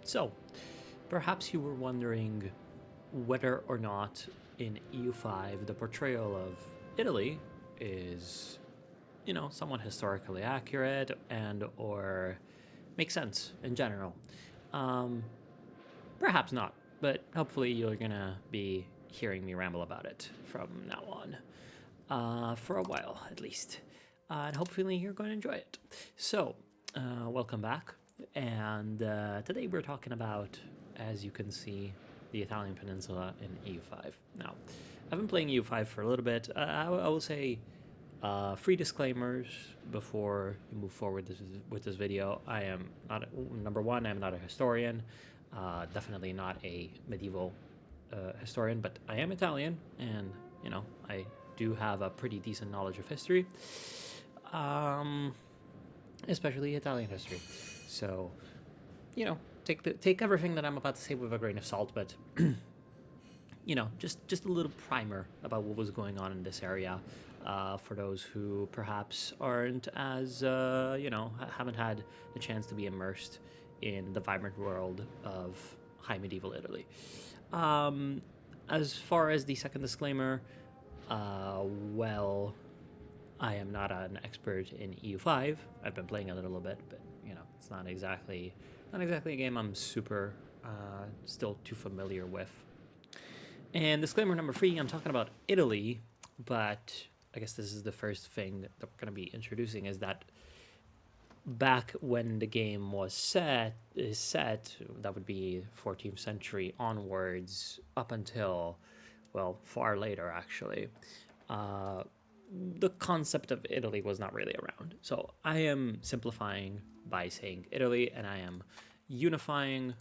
So, perhaps you were wondering whether or not in EU5 the portrayal of Italy is, somewhat historically accurate and or makes sense in general. Um, Perhaps not, but hopefully you're gonna be hearing me ramble about it from now on, for a while at least. And hopefully you're going to enjoy it. So, welcome back. And today we're talking about, as you can see, the Italian peninsula in EU5. Now, I've been playing EU5 for a little bit. I will say free disclaimers before you move forward with this video. I am not, number one, I'm not a historian, definitely not a medieval historian, but I am Italian, and I do have a pretty decent knowledge of history, especially Italian history. So, take everything that I'm about to say with a grain of salt, but just a little primer about what was going on in this area, for those who perhaps aren't as haven't had the chance to be immersed in the vibrant world of high medieval Italy. As far as the second disclaimer, well, I am not an expert in EU5. I've been playing a little bit, but it's not exactly a game I'm super still too familiar with. And disclaimer number 3, I'm talking about Italy, but I guess this is the first thing that we're going to be introducing, is that back when the game was set, that would be 14th century onwards, up until, well, far later actually, the concept of Italy was not really around. So I am simplifying by saying Italy, and I am unifying,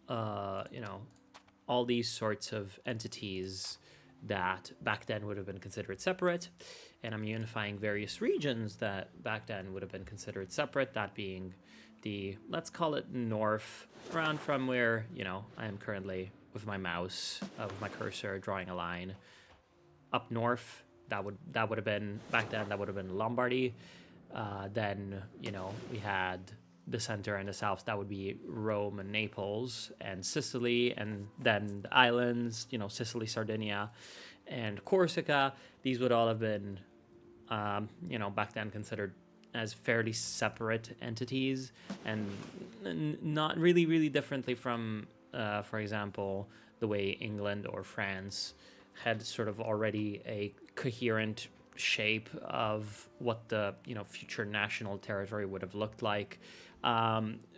all these sorts of entities that back then would have been considered separate, and I'm unifying various regions that back then would have been considered separate, that being the, let's call it north, around from where, I am currently with my mouse, with my cursor, drawing a line. Up north, that would have been, back then, that would have been Lombardy. Then, we had the center and the south, that would be Rome and Naples and Sicily, and then the islands, Sicily, Sardinia, and Corsica. These would all have been, back then considered as fairly separate entities, and not really differently from, for example, the way England or France had sort of already a coherent shape of what the future national territory would have looked like.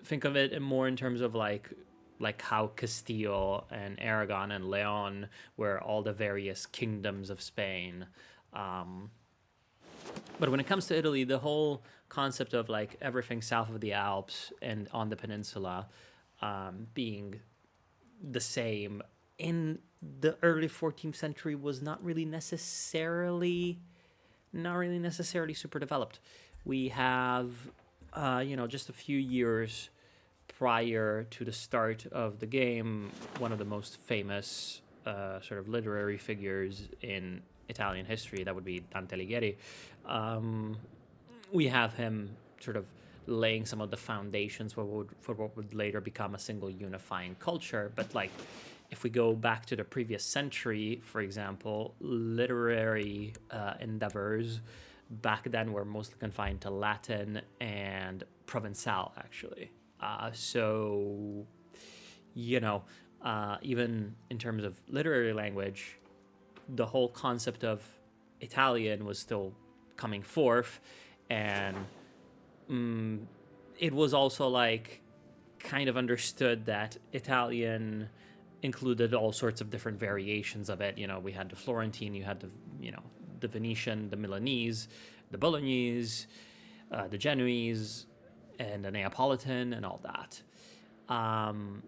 Think of it more in terms of like how Castile and Aragon and Leon were all the various kingdoms of Spain. But when it comes to Italy, the whole concept of like everything south of the Alps and on the peninsula being the same in the early 14th century was not really necessarily super developed. We have, just a few years prior to the start of the game, one of the most famous sort of literary figures in Italian history, that would be Dante Alighieri. We have him sort of laying some of the foundations for what would later become a single unifying culture. But like, if we go back to the previous century, for example, literary endeavors back then were mostly confined to Latin and Provençal, actually. So, even in terms of literary language, the whole concept of Italian was still coming forth, and it was also like kind of understood that Italian included all sorts of different variations of it. We had the Florentine, you had the Venetian, the Milanese, the Bolognese, the Genoese, and the Neapolitan, and all that. And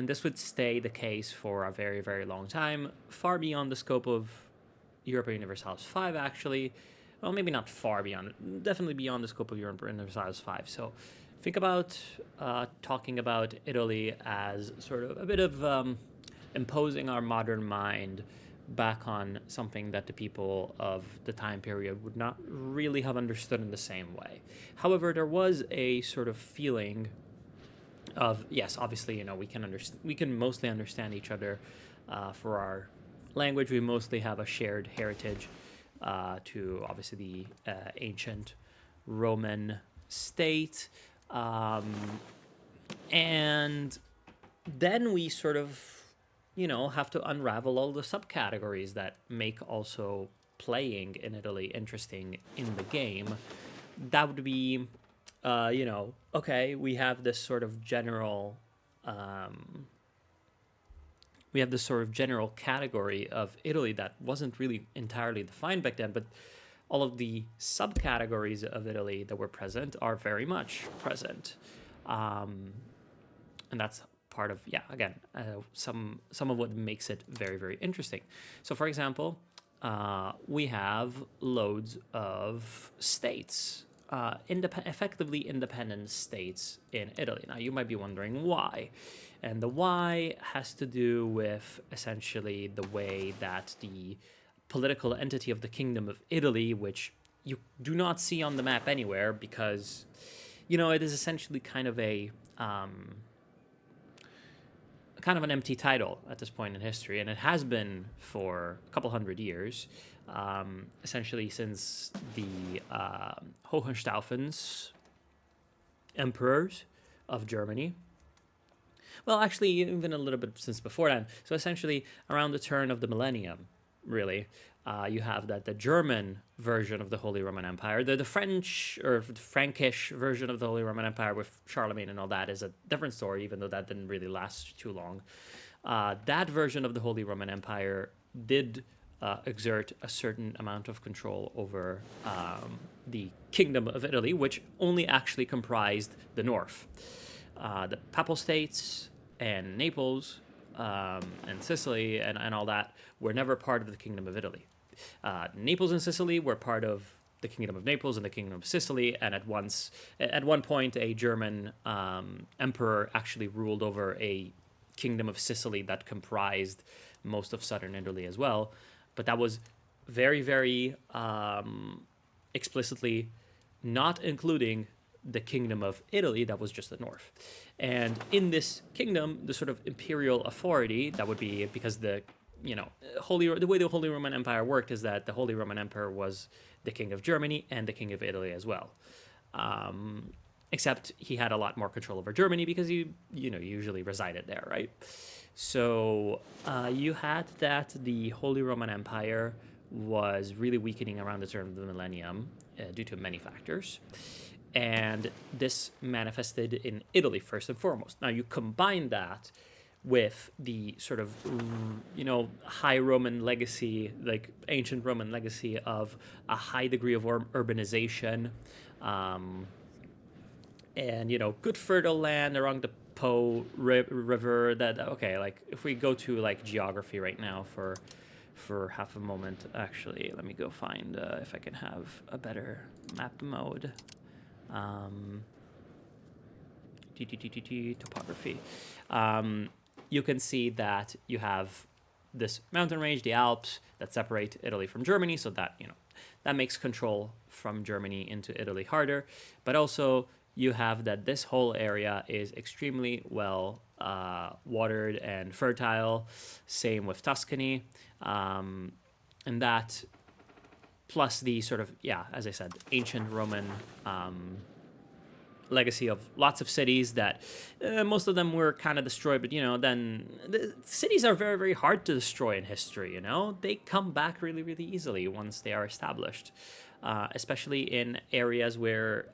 this would stay the case for a very, very long time, far beyond the scope of Europa Universalis 5, actually. Well, maybe not far beyond, definitely beyond the scope of Europa Universalis 5. So think about talking about Italy as sort of a bit of imposing our modern mind back on something that the people of the time period would not really have understood in the same way. However, there was a sort of feeling of, yes, obviously, we can mostly understand each other for our language. We mostly have a shared heritage to obviously the ancient Roman state. And then we sort of, have to unravel all the subcategories that make also playing in Italy interesting in the game. That would be, okay, we have this sort of general category of Italy that wasn't really entirely defined back then, but all of the subcategories of Italy that were present are very much present. And that's part of, again, some of what makes it very, very interesting. So, for example, we have loads of states, effectively independent states in Italy. Now, you might be wondering why. And the why has to do with essentially the way that the political entity of the Kingdom of Italy, which you do not see on the map anywhere because, it is essentially kind of an empty title at this point in history, and it has been for a couple hundred years, essentially since the Hohenstaufens emperors of Germany. Well, actually, even a little bit since before then. So essentially, around the turn of the millennium, really, you have the German version of the Holy Roman Empire. The French or Frankish version of the Holy Roman Empire with Charlemagne and all that is a different story, even though that didn't really last too long. That version of the Holy Roman Empire did exert a certain amount of control over the Kingdom of Italy, which only actually comprised the north. The Papal States and Naples and Sicily and all that were never part of the Kingdom of Italy. Naples and Sicily were part of the Kingdom of Naples and the Kingdom of Sicily, and at one point, a German emperor actually ruled over a Kingdom of Sicily that comprised most of southern Italy as well. But that was very, very explicitly not including the Kingdom of Italy, that was just the north. And in this kingdom, the sort of imperial authority, that would be because the way the Holy Roman Empire worked is that the Holy Roman Emperor was the king of Germany and the king of Italy as well. Except he had a lot more control over Germany because he, usually resided there, right? So you had that the Holy Roman Empire was really weakening around the turn of the millennium due to many factors. And this manifested in Italy first and foremost. Now you combine that with the sort of, high Roman legacy, like ancient Roman legacy of a high degree of urbanization, and, good fertile land along the Po River that, okay, like if we go to like geography right now for half a moment, actually, let me go find if I can have a better map mode. Topography. You can see that you have this mountain range, the Alps, that separate Italy from Germany, so that, that makes control from Germany into Italy harder. But also, you have that this whole area is extremely well watered and fertile. Same with Tuscany. And that, plus the sort of, as I said, ancient Roman legacy of lots of cities that most of them were kind of destroyed, but then the cities are very, very hard to destroy in history. They come back really, really easily once they are established, especially in areas where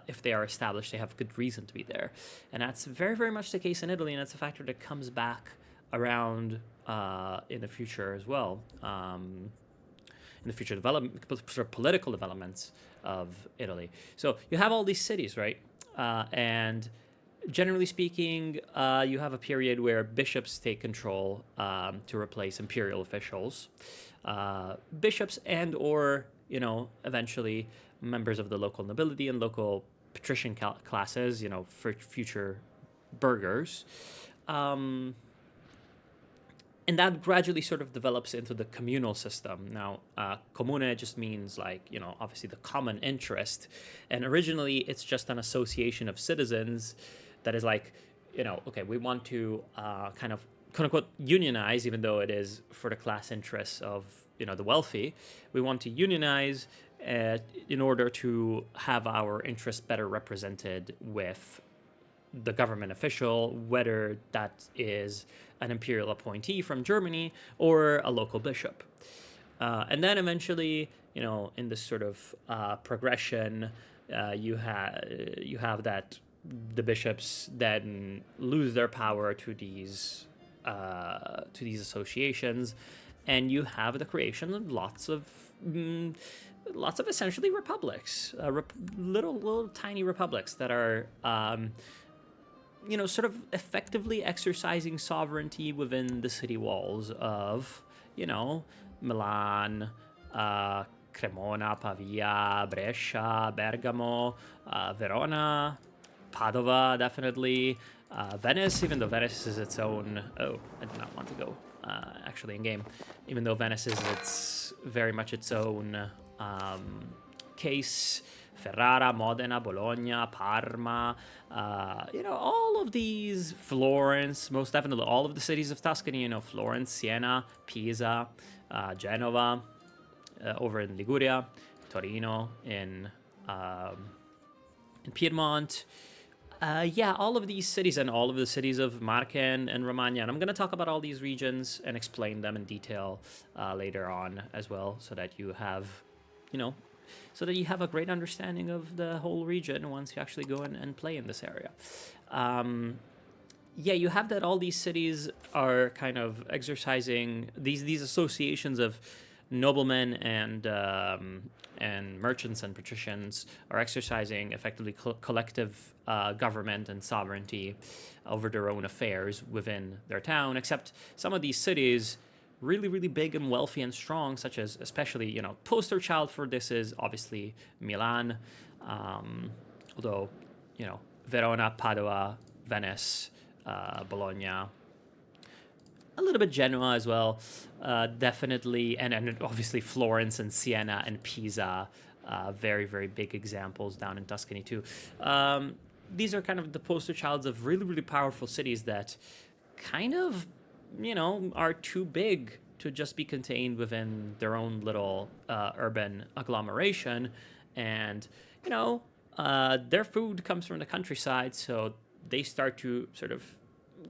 if they are established, they have good reason to be there. And that's very, very much the case in Italy, and that's a factor that comes back around in the future as well. In the future development, sort of political developments of Italy. So you have all these cities, right? And generally speaking, you have a period where bishops take control to replace imperial officials. Bishops and or, eventually members of the local nobility and local patrician classes, for future burghers. And that gradually sort of develops into the communal system. Now, comune just means obviously the common interest. And originally, it's just an association of citizens that is okay, we want to kind of quote unquote unionize, even though it is for the class interests of the wealthy. We want to unionize in order to have our interests better represented with the government official, whether that is an imperial appointee from Germany or a local bishop. And then eventually, in this sort of progression, you have that the bishops then lose their power to these associations, and you have the creation of lots of essentially republics, little tiny republics that are sort of effectively exercising sovereignty within the city walls of Milan, Cremona, Pavia, Brescia, Bergamo, Verona, Padova, definitely. Venice, even though Venice is its own... Oh, I did not want to go, actually, in game. Even though Venice is very much its own case. Ferrara, Modena, Bologna, Parma, all of these, Florence, most definitely all of the cities of Tuscany, Florence, Siena, Pisa, Genova, over in Liguria, Torino, in Piedmont. All of these cities and all of the cities of Marche and Romagna. And I'm going to talk about all these regions and explain them in detail later on as well, so that you have, a great understanding of the whole region once you actually go in and play in this area. You have that all these cities are kind of exercising these associations of noblemen and merchants and patricians are exercising effectively collective government and sovereignty over their own affairs within their town, except some of these cities really, really big and wealthy and strong, such as especially, poster child for this is obviously Milan, although, Verona, Padua, Venice, Bologna, a little bit Genoa as well, definitely, and obviously Florence and Siena and Pisa, very, very big examples down in Tuscany too. These are kind of the poster childs of really, really powerful cities that kind of, are too big to just be contained within their own little urban agglomeration. And, their food comes from the countryside, so they start to sort of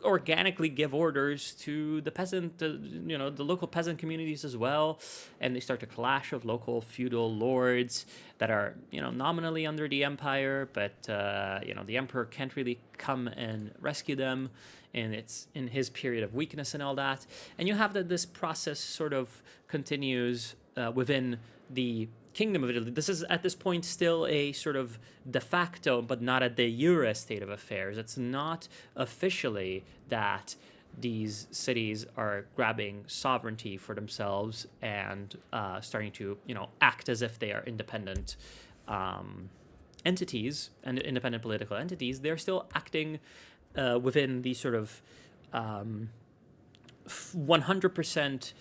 organically give orders to the peasant, the local peasant communities as well, and they start to clash of local feudal lords that are, nominally under the empire, but the emperor can't really come and rescue them, and it's in his period of weakness and all that. And you have that this process sort of continues within the Kingdom of Italy. This is at this point still a sort of de facto, but not a de jure state of affairs. It's not officially that these cities are grabbing sovereignty for themselves and starting to, act as if they are independent entities and independent political entities. They're still acting within the sort of 100%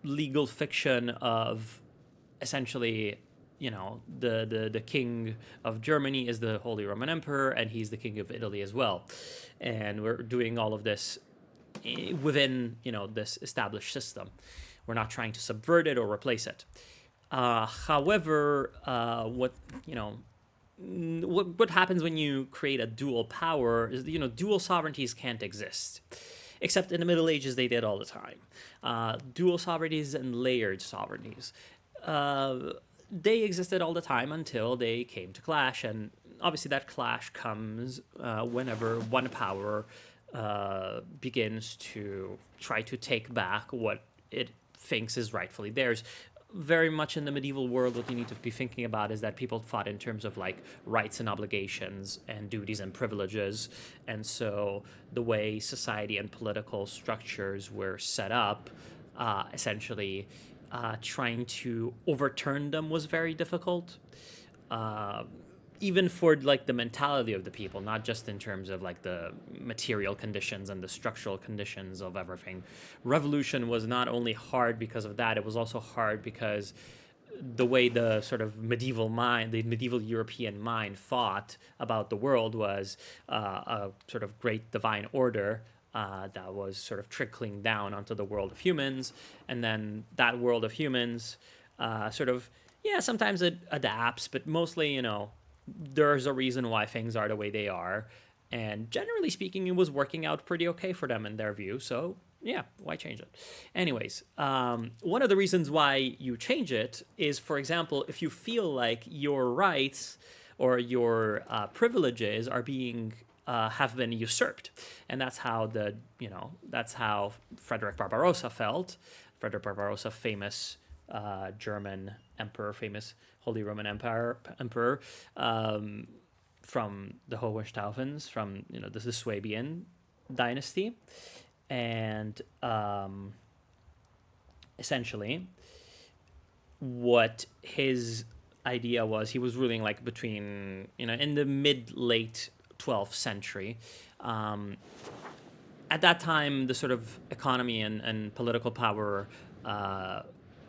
legal fiction of essentially, the king of Germany is the Holy Roman Emperor, and he's the king of Italy as well. And we're doing all of this within, this established system. We're not trying to subvert it or replace it. However, what happens when you create a dual power is, dual sovereignties can't exist. Except in the Middle Ages, they did all the time. Dual sovereignties and layered sovereignties. They existed all the time until they came to clash, and obviously that clash comes whenever one power begins to try to take back what it thinks is rightfully theirs. Very much in the medieval world, what you need to be thinking about is that people thought in terms of like rights and obligations and duties and privileges. And so the way society and political structures were set up, essentially trying to overturn them was very difficult. Even for like the mentality of the people, not just in terms of like the material conditions and the structural conditions of everything. Revolution was not only hard because of that, it was also hard because the way the sort of medieval mind, the medieval European mind thought about the world was a sort of great divine order that was sort of trickling down onto the world of humans. And then that world of humans sort of, yeah, sometimes it adapts, but mostly, there's a reason why things are the way they are. And generally speaking, it was working out pretty okay for them in their view. So yeah, why change it? Anyways, one of the reasons why you change it is, for example, if you feel like your rights or your privileges are being have been usurped, and that's how that's how Frederick Barbarossa felt. Frederick Barbarossa, famous German emperor, famous Holy Roman Empire emperor. From the Hohenstaufens, from the Swabian dynasty, and essentially, what his idea was, he was ruling like between in the mid-late 12th century. At that time, the sort of economy and political power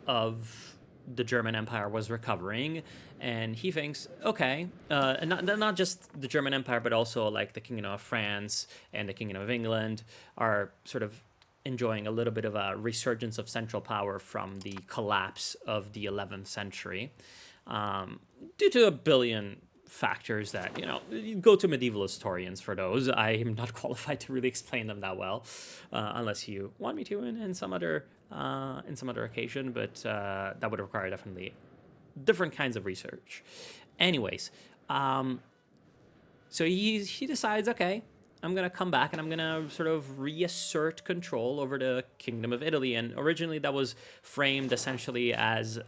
of the German Empire was recovering, and he thinks, okay, and not just the German Empire, but also like the Kingdom of France and the Kingdom of England are sort of enjoying a little bit of a resurgence of central power from the collapse of the 11th century, due to a billion factors that you go to medieval historians for those. I am not qualified to really explain them that well, unless you want me to in some other occasion, but that would require definitely different kinds of research. Anyways, so he decides, okay, I'm going to come back and I'm going to sort of reassert control over the Kingdom of Italy. And originally that was framed essentially as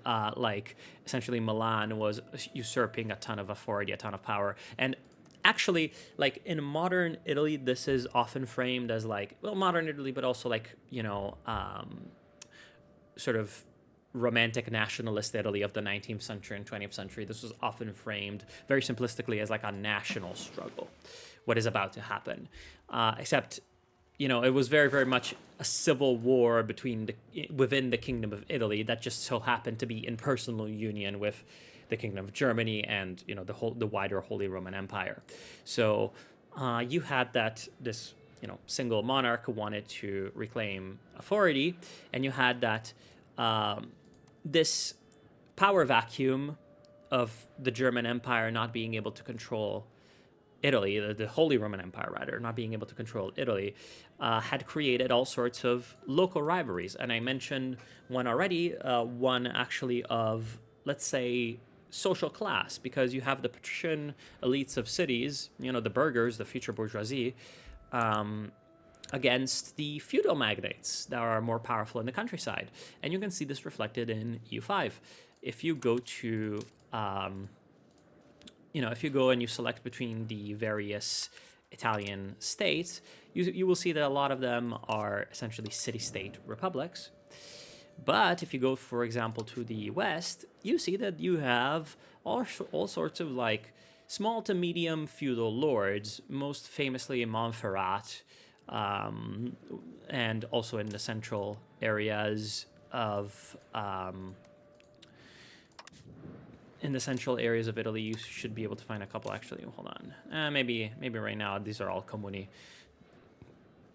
essentially Milan was usurping a ton of authority, a ton of power. And actually, like in modern Italy, this is often framed as modern Italy, but also sort of romantic nationalist Italy of the 19th century and 20th century. This was often framed very simplistically as like a national struggle, what is about to happen. Except, it was very, very much a civil war within the Kingdom of Italy that just so happened to be in personal union with the Kingdom of Germany and, the wider Holy Roman Empire. So you had this single monarch who wanted to reclaim authority, and you had that this power vacuum of the German Empire not being able to control Italy, the Holy Roman Empire, rather, not being able to control Italy, had created all sorts of local rivalries. And I mentioned one already, one actually of, let's say, social class, because you have the patrician elites of cities, the burghers, the future bourgeoisie, against the feudal magnates that are more powerful in the countryside. And you can see this reflected in EU5. If you go to, if you go and you select between the various Italian states, you will see that a lot of them are essentially city-state republics. But if you go, for example, to the West, you see that you have all sorts of small to medium feudal lords, most famously in Montferrat, and also in the central areas of Italy. You should be able to find a couple. Actually, hold on. Maybe right now these are all comuni.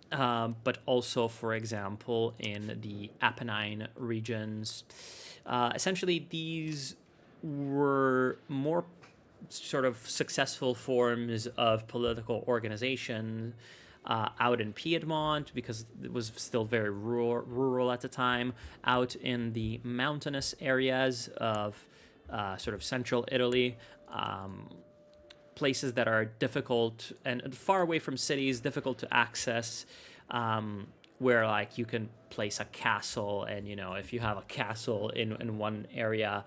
But also, for example, in the Apennine regions, essentially these were more sort of successful forms of political organization out in Piedmont, because it was still very rural at the time, out in the mountainous areas of sort of central Italy, places that are difficult and far away from cities, difficult to access, where you can place a castle, and if you have a castle in one area,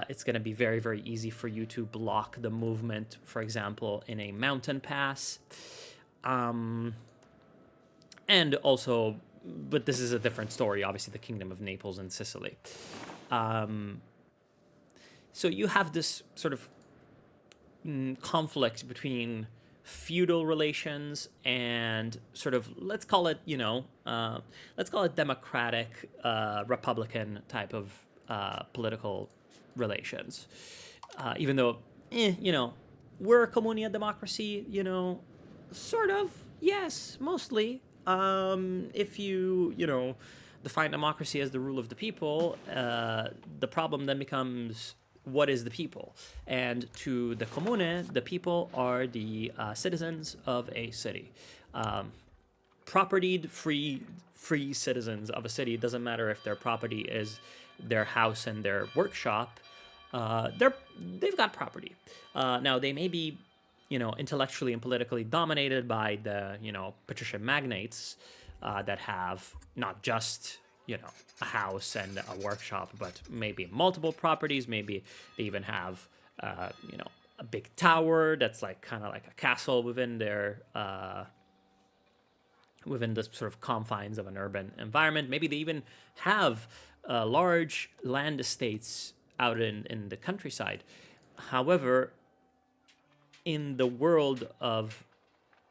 it's going to be very, very easy for you to block the movement, for example, in a mountain pass. And also, but this is a different story, obviously, the Kingdom of Naples and Sicily. So you have this sort of conflict between feudal relations and sort of, let's call it democratic, republican type of political relations. Even though, we're a communia democracy, sort of, yes, mostly. If you define democracy as the rule of the people, the problem then becomes what is the people? And to the comune, the people are the citizens of a city. Propertied, free citizens of a city. It doesn't matter if their property is their house and their workshop. They've got property. Now they may be, intellectually and politically dominated by the, patrician magnates that have not just, a house and a workshop, but maybe multiple properties. Maybe they even have, a big tower that's like kind of like a castle within their within the sort of confines of an urban environment. Maybe they even have large land estates out in the countryside. However, in the world of,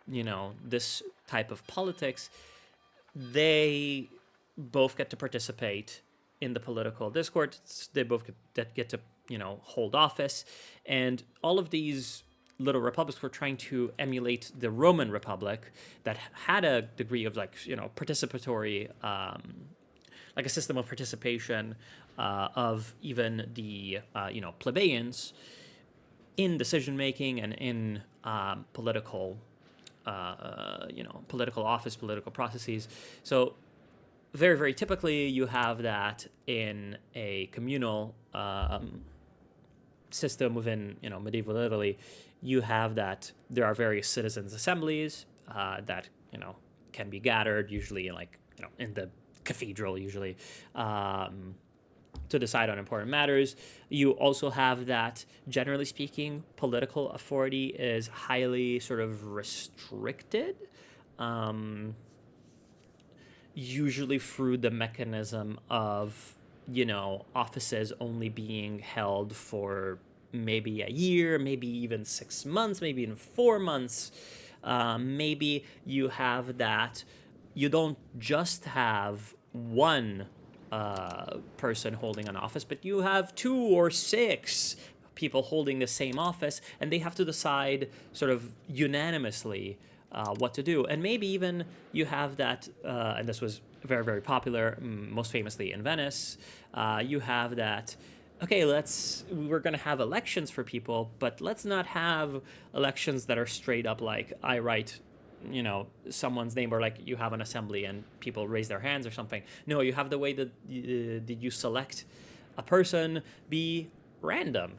this type of politics, they both get to participate in the political discourse. They both get to, hold office. And all of these little republics were trying to emulate the Roman Republic that had a degree of participatory, like a system of participation of even the plebeians in decision making and in political office, political processes. So very, very typically you have that in a communal system within medieval Italy. You have that there are various citizens' assemblies that can be gathered, usually in the cathedral, usually to decide on important matters. You also have that, generally speaking, political authority is highly sort of restricted, usually through the mechanism of offices only being held for maybe a year, maybe even 6 months, maybe even 4 months. Maybe you have that you don't just have one person holding an office, but you have 2 or 6 people holding the same office, and they have to decide sort of unanimously what to do. And maybe even you have that, and this was very, very popular, most famously in Venice, you have that, okay, we're going to have elections for people, but let's not have elections that are straight up like, I write, someone's name, or like you have an assembly and people raise their hands or something. No, you have the way that you select a person be random.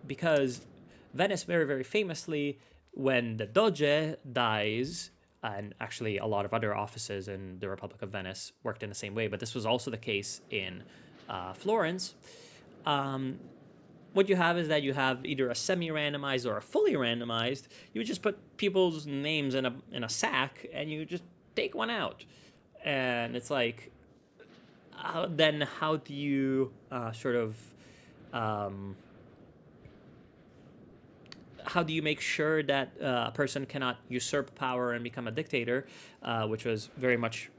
Because Venice, very, very famously, when the Doge dies, and actually a lot of other offices in the Republic of Venice worked in the same way, but this was also the case in Florence. What you have is that you have either a semi-randomized or a fully randomized. You just put people's names in a sack and you just take one out. And it's like, then how do you how do you make sure that a person cannot usurp power and become a dictator, which was very much,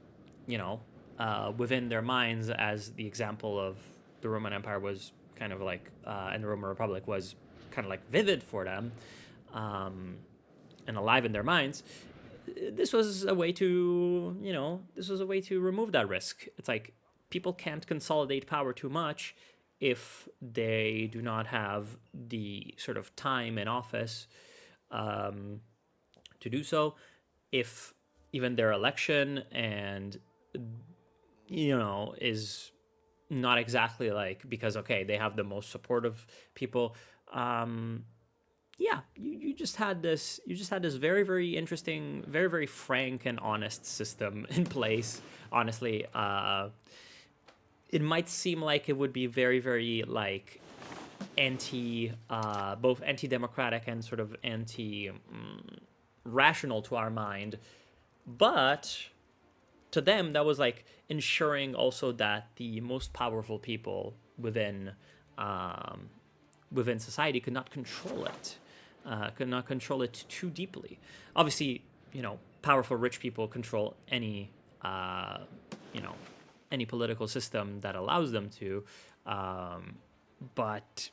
within their minds, as the example of the Roman Empire was kind of like, and the Roman Republic was kind of like vivid for them, and alive in their minds. This was a way to, remove that risk. It's like people can't consolidate power too much if they do not have the sort of time in office to do so. If even their election and, is not exactly like, because, okay, they have the most supportive people. You just had this very, very interesting, very, very frank and honest system in place. Honestly, it might seem like it would be very, very like both anti-democratic and sort of rational to our mind, but to them that was like ensuring also that the most powerful people within society could not control it too deeply. Obviously, powerful rich people control any political system that allows them to, but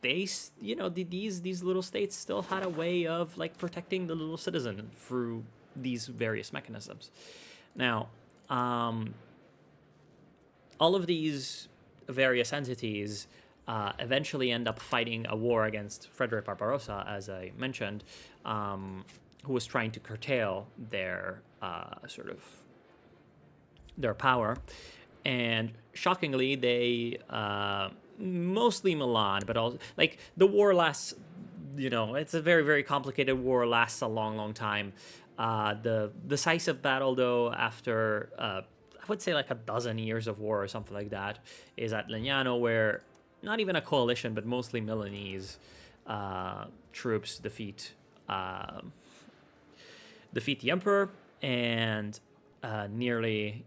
they, these little states still had a way of like protecting the little citizen through these various mechanisms. Now, all of these various entities eventually end up fighting a war against Frederick Barbarossa, as I mentioned, who was trying to curtail their their power. And shockingly, they mostly Milan, but also like the war lasts. It's a very, very complicated war. Lasts a long, long time. The decisive battle, though, after I would say like a dozen years of war or something like that, is at Legnano, where not even a coalition, but mostly Milanese troops defeat the emperor, and nearly,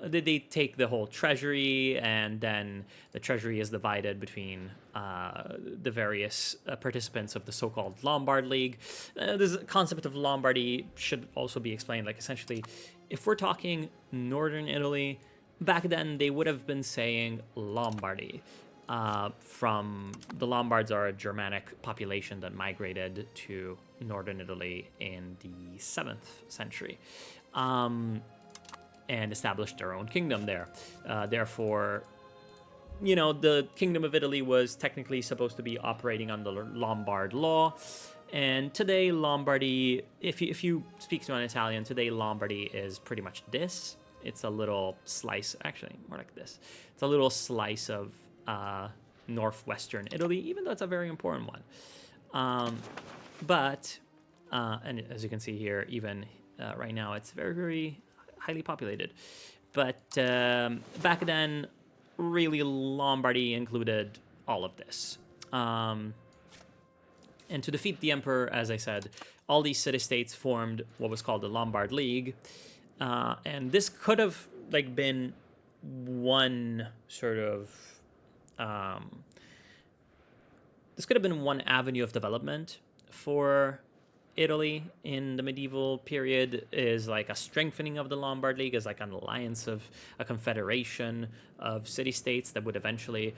they take the whole treasury, and then the treasury is divided between the various participants of the so-called Lombard League. This concept of Lombardy should also be explained. Like, essentially, if we're talking northern Italy, back then they would have been saying Lombardy. From the Lombards are a Germanic population that migrated to northern Italy in the 7th century. And established their own kingdom there. Therefore, the Kingdom of Italy was technically supposed to be operating under Lombard law. And today, Lombardy, if you speak to an Italian, today Lombardy is pretty much this. It's a little slice, actually, more like this. It's a little slice of northwestern Italy, even though it's a very important one. And as you can see here, even right now, it's very, very highly populated. But back then, really, Lombardy included all of this. And to defeat the emperor, as I said, all these city-states formed what was called the Lombard League. And this could have been one sort of... this could have been one avenue of development for Italy in the medieval period, is like a strengthening of the Lombard League, as like an alliance of a confederation of city-states that would eventually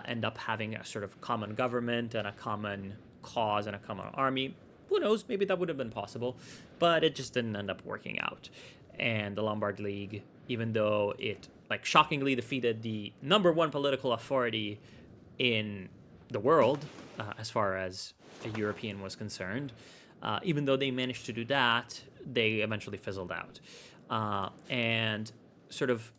end up having a sort of common government and a common cause and a common army. Who knows, maybe that would have been possible, but it just didn't end up working out. And the Lombard League, even though it shockingly defeated the number one political authority in the world, as far as a European was concerned, even though they managed to do that, they eventually fizzled out. And sort of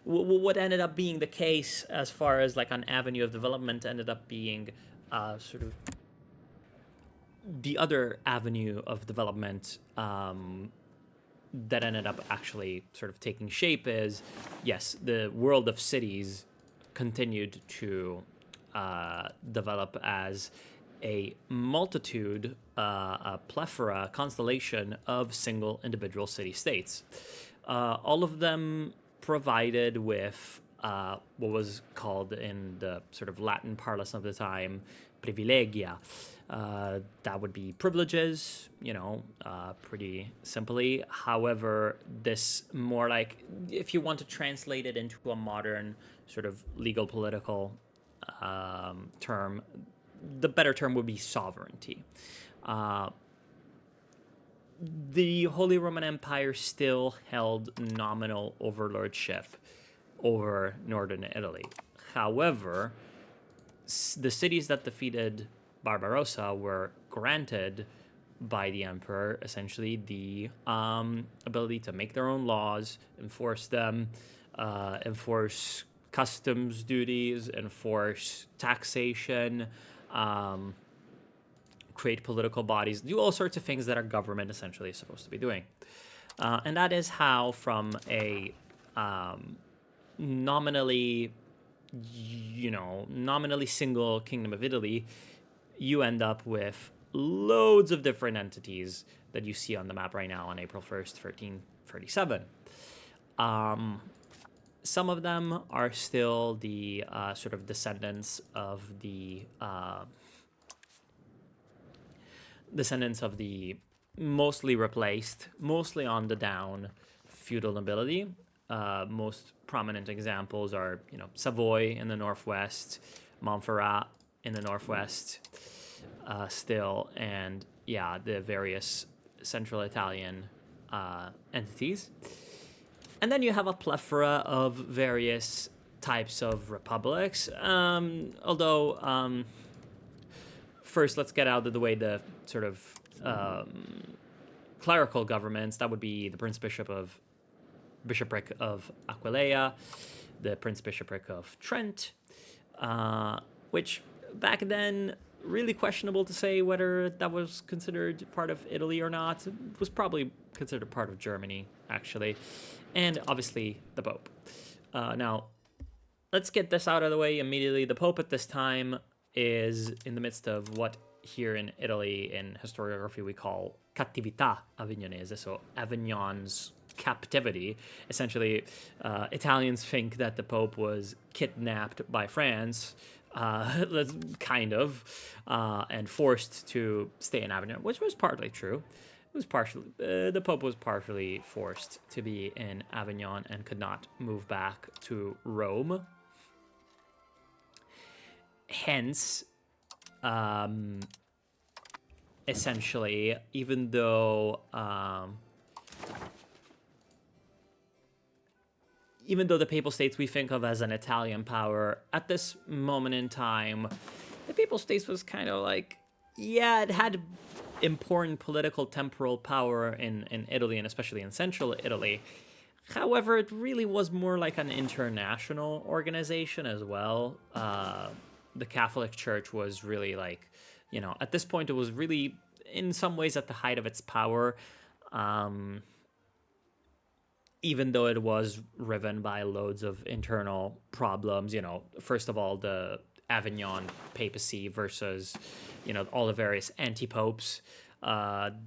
what ended up being the case as far as an avenue of development ended up being sort of the other avenue of development that ended up actually sort of taking shape is, yes, the world of cities continued to develop as a multitude, a plethora, constellation of single individual city-states. All of them provided with what was called in the sort of Latin parlance of the time, privilegia. That would be privileges, pretty simply. However, this more if you want to translate it into a modern sort of legal political term, the better term would be sovereignty. The Holy Roman Empire still held nominal overlordship over northern Italy. However, the cities that defeated Barbarossa were granted by the emperor essentially the ability to make their own laws, enforce them, enforce customs duties, enforce taxation, create political bodies, do all sorts of things that our government essentially is supposed to be doing. And that is how, from a nominally single Kingdom of Italy, you end up with loads of different entities that you see on the map right now on April 1st, 1337. Some of them are still the sort of descendants of the mostly replaced, mostly on the down feudal nobility. most prominent examples are, Savoy in the northwest, Montferrat in the northwest, still, and yeah, the various Central Italian entities. And then you have a plethora of various types of republics. Although, first, let's get out of the way the sort of clerical governments. That would be the Bishopric of Aquileia, the Prince-Bishopric of Trent, which back then, really questionable to say whether that was considered part of Italy or not. It was probably considered part of Germany, actually. And obviously, the Pope. Now, let's get this out of the way immediately. The Pope at this time is in the midst of what here in Italy, in historiography, we call cattività avignonese, so Avignon's captivity. Essentially, Italians think that the Pope was kidnapped by France, kind of, and forced to stay in Avignon, which was partly true. It was partially, the Pope was partially forced to be in Avignon and could not move back to Rome. Hence, essentially, even though the Papal States we think of as an Italian power, at this moment in time, the Papal States was kind of like, yeah, it had important political temporal power in Italy, and especially in central Italy. However, it really was more like an international organization as well. The Catholic Church was really like, at this point, it was really, in some ways, at the height of its power. Even though it was riven by loads of internal problems, first of all, the Avignon papacy versus, all the various anti-popes.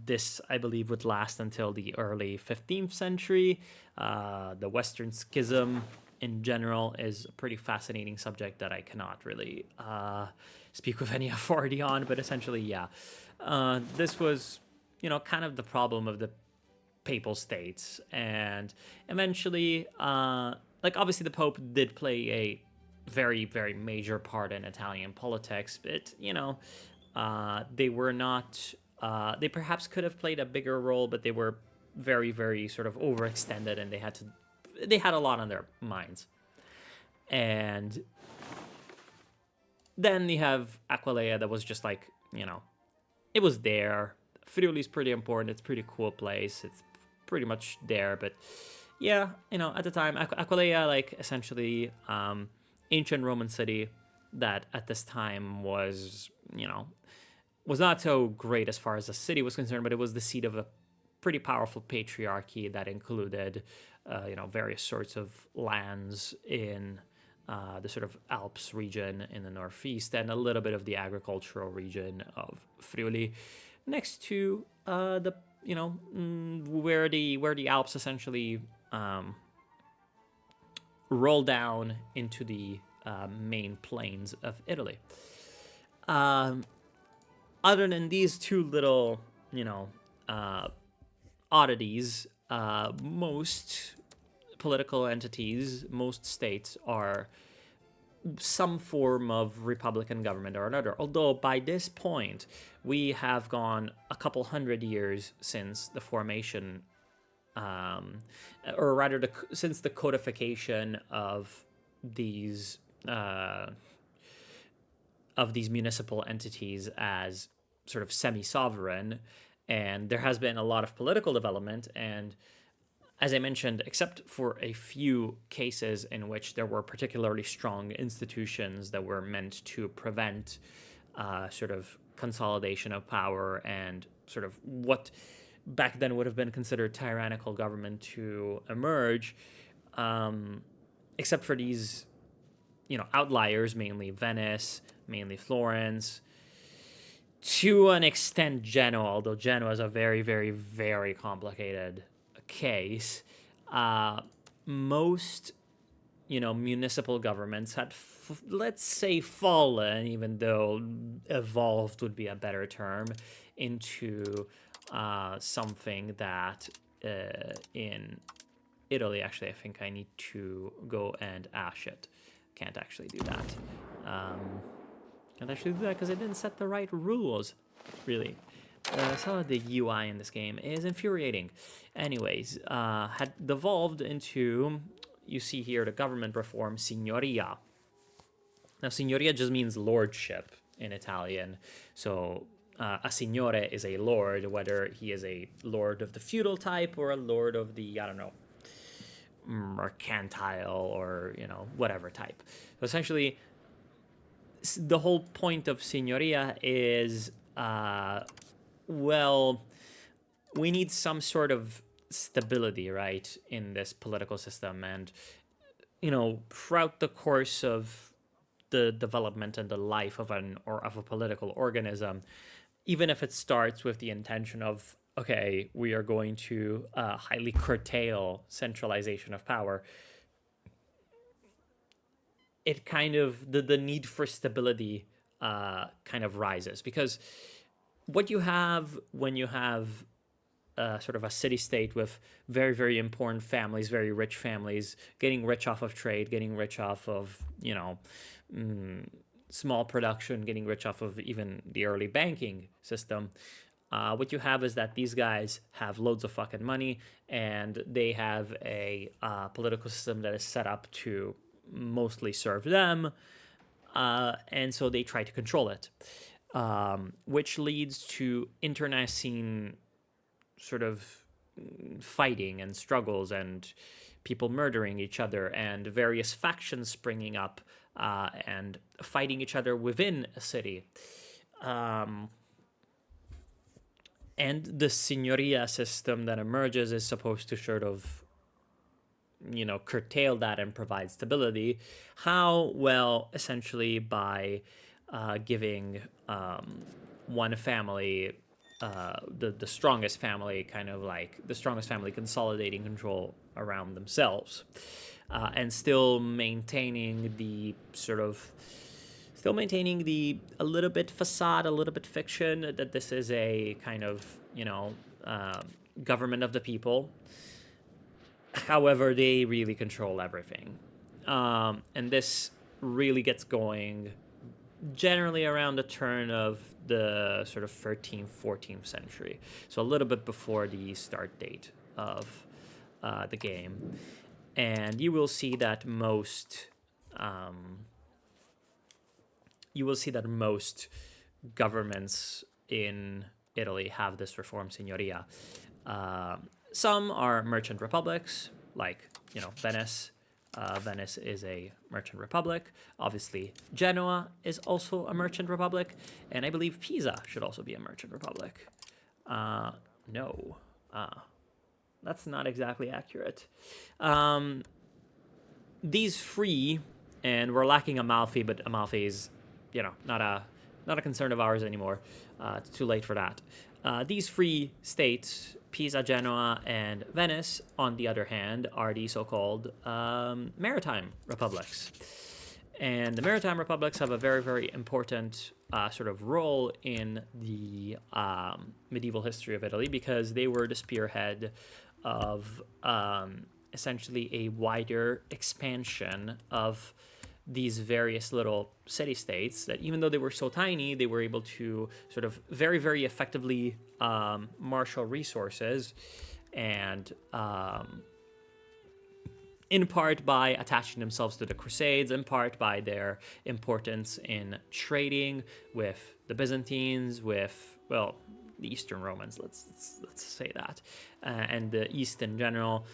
This, I believe, would last until the early 15th century. The Western Schism in general is a pretty fascinating subject that I cannot really speak with any authority on, but essentially, yeah. This was, kind of the problem of the Papal States, and eventually, obviously the Pope did play a very, very major part in Italian politics, but, they were not, they perhaps could have played a bigger role, but they were very, very sort of overextended, and they had a lot on their minds. And then you have Aquileia that was just like, it was there. Friuli's pretty important. It's a pretty cool place. It's pretty much there. But yeah, at the time, Aquileia, essentially, ancient Roman city that at this time was, was not so great as far as the city was concerned, but it was the seat of a pretty powerful patriarchy that included, various sorts of lands in the sort of Alps region in the northeast and a little bit of the agricultural region of Friuli, next to the where the Alps essentially roll down into the main plains of Italy. Other than these two little, oddities, most political entities, most states are some form of republican government or another. Although by this point, we have gone a couple hundred years since the formation, or rather, since the codification of these municipal entities as sort of semi-sovereign, and there has been a lot of political development. And as I mentioned, except for a few cases in which there were particularly strong institutions that were meant to prevent sort of consolidation of power and sort of what back then would have been considered tyrannical government to emerge, except for these, outliers, mainly Venice, mainly Florence, to an extent Genoa, although Genoa is a very, very, very complicated case. Most, municipal governments had, let's say, fallen, even though evolved would be a better term, into something that in Italy. Actually, I think I need to go and ash it. Can't actually do that. Can't actually do that because I didn't set the right rules, really. Some of the UI in this game is infuriating. Anyways, had devolved into, you see here, the government reform, signoria. Now, signoria just means lordship in Italian. So a signore is a lord, whether he is a lord of the feudal type or a lord of the, I don't know, mercantile or, whatever type. So essentially, the whole point of signoria is, well, we need some sort of stability, right, in this political system. And, throughout the course of the development and the life of a political organism, even if it starts with the intention of, okay, we are going to highly curtail centralization of power, it kind of, the need for stability kind of rises. Because what you have when you have sort of a city-state with very, very important families, very rich families, getting rich off of trade, getting rich off of, small production, getting rich off of even the early banking system. What you have is that these guys have loads of fucking money, and they have a political system that is set up to mostly serve them, and so they try to control it, which leads to internecine sort of fighting and struggles and people murdering each other and various factions springing up and fighting each other within a city. And the signoria system that emerges is supposed to sort of, curtail that and provide stability. How? Well, essentially by giving one family, the strongest family, kind of like the strongest family consolidating control around themselves, and still maintaining the a little bit facade, a little bit fiction that this is a kind of, government of the people. However, they really control everything. And this really gets going generally around the turn of the sort of 13th, 14th century. So a little bit before the start date of the game. And you will see that most governments in Italy have this reform signoria. Some are merchant republics, like, Venice. Venice is a merchant republic. Obviously, Genoa is also a merchant republic. And I believe Pisa should also be a merchant republic. No. That's not exactly accurate. These three, and we're lacking Amalfi, but Amalfi is, not a concern of ours anymore. It's too late for that. These three states, Pisa, Genoa, and Venice, on the other hand, are the so-called maritime republics. And the maritime republics have a very, very important sort of role in the medieval history of Italy, because they were the spearhead of essentially a wider expansion of these various little city-states that, even though they were so tiny, they were able to sort of very, very effectively marshal resources, and in part by attaching themselves to the Crusades, in part by their importance in trading with the Byzantines, with, well, the Eastern Romans, let's say that, and the East in general,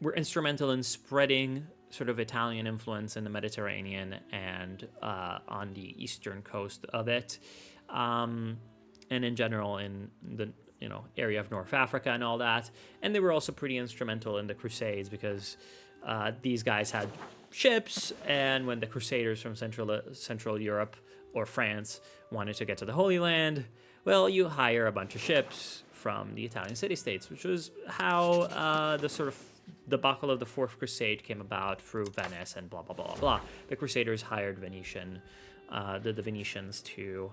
were instrumental in spreading sort of Italian influence in the Mediterranean and on the eastern coast of it, and in general in the area of North Africa and all that. And they were also pretty instrumental in the Crusades, because these guys had ships, and when the Crusaders from Central Europe or France wanted to get to the Holy Land, well, you hire a bunch of ships from the Italian city-states, which was how the sort of debacle of the Fourth Crusade came about, through Venice and blah, blah, blah, blah. The Crusaders hired the Venetians to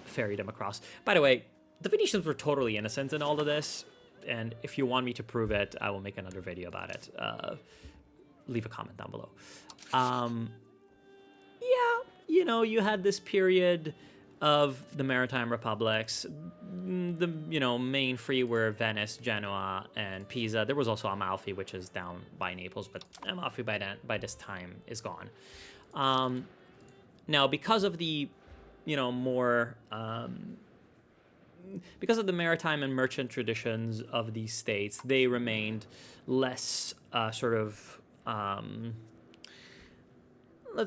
ferry them across. By the way, the Venetians were totally innocent in all of this. And if you want me to prove it, I will make another video about it. Leave a comment down below. Yeah, you had this period of the Maritime Republics. The main three were Venice, Genoa, and Pisa. There was also Amalfi, which is down by Naples, but Amalfi by this time is gone. Now, because of the because of the maritime and merchant traditions of these states, they remained less let's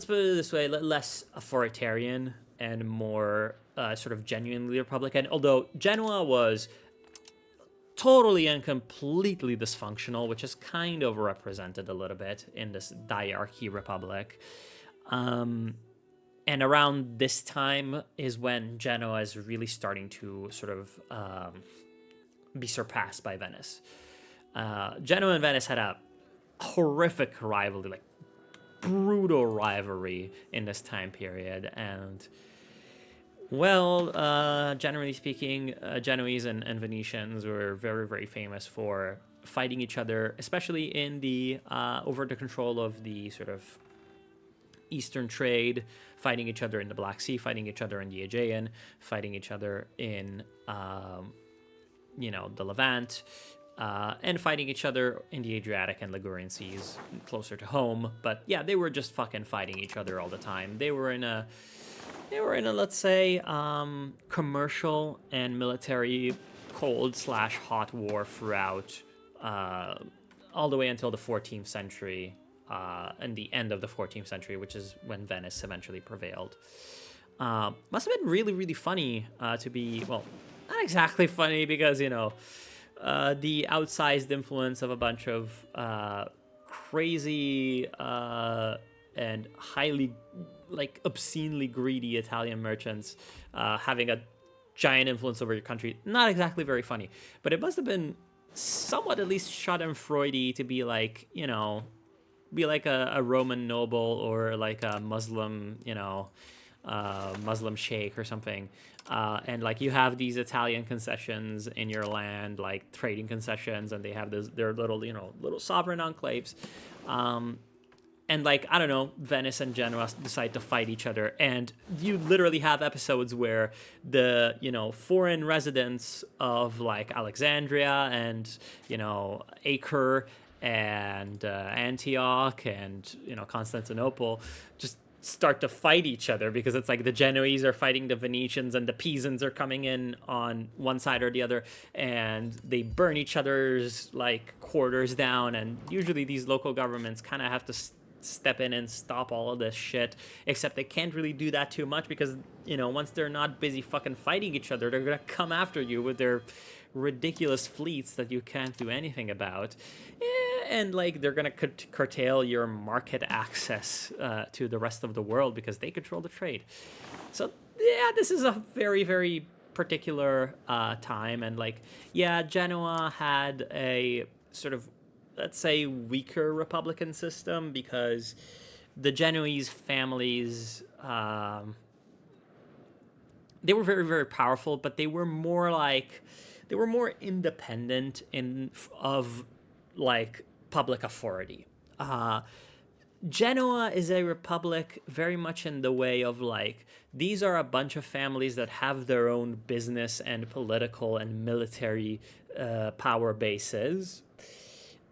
put it this way, less authoritarian and more sort of genuinely republican. Although Genoa was totally and completely dysfunctional, which is kind of represented a little bit in this diarchy republic. And around this time is when Genoa is really starting to sort of be surpassed by Venice. Genoa and Venice had a horrific rivalry, like brutal rivalry in this time period. And, well, generally speaking, Genoese and Venetians were very, very famous for fighting each other, especially in the over the control of the sort of Eastern trade, fighting each other in the Black Sea, fighting each other in the Aegean, fighting each other in, the Levant, and fighting each other in the Adriatic and Ligurian seas closer to home. But yeah, they were just fucking fighting each other all the time. They were in a, let's say, commercial and military cold/hot war throughout, all the way until the 14th century. And the end of the 14th century, which is when Venice eventually prevailed. Must have been really, really funny to be, well, not exactly funny because, the outsized influence of a bunch of crazy and highly, obscenely greedy Italian merchants having a giant influence over your country. Not exactly very funny, but it must have been somewhat at least schadenfreudy to be be like a Roman noble or like a Muslim, Muslim sheikh or something. And you have these Italian concessions in your land, like trading concessions, and they have their little, little sovereign enclaves. And I don't know, Venice and Genoa decide to fight each other. And you literally have episodes where the, foreign residents of Alexandria and, Acre and Antioch and Constantinople just start to fight each other because it's the Genoese are fighting the Venetians and the Pisans are coming in on one side or the other, and they burn each other's quarters down. And usually these local governments kind of have to step in and stop all of this shit, except they can't really do that too much because once they're not busy fucking fighting each other, they're gonna come after you with their ridiculous fleets that you can't do anything about. And they're gonna curtail your market access to the rest of the world because they control the trade. So yeah, this is a very, very particular time. And Genoa had a sort of, let's say, weaker republican system because the Genoese families, they were very, very powerful, but they were more independent of public authority. Genoa is a republic very much in the way of these are a bunch of families that have their own business and political and military power bases,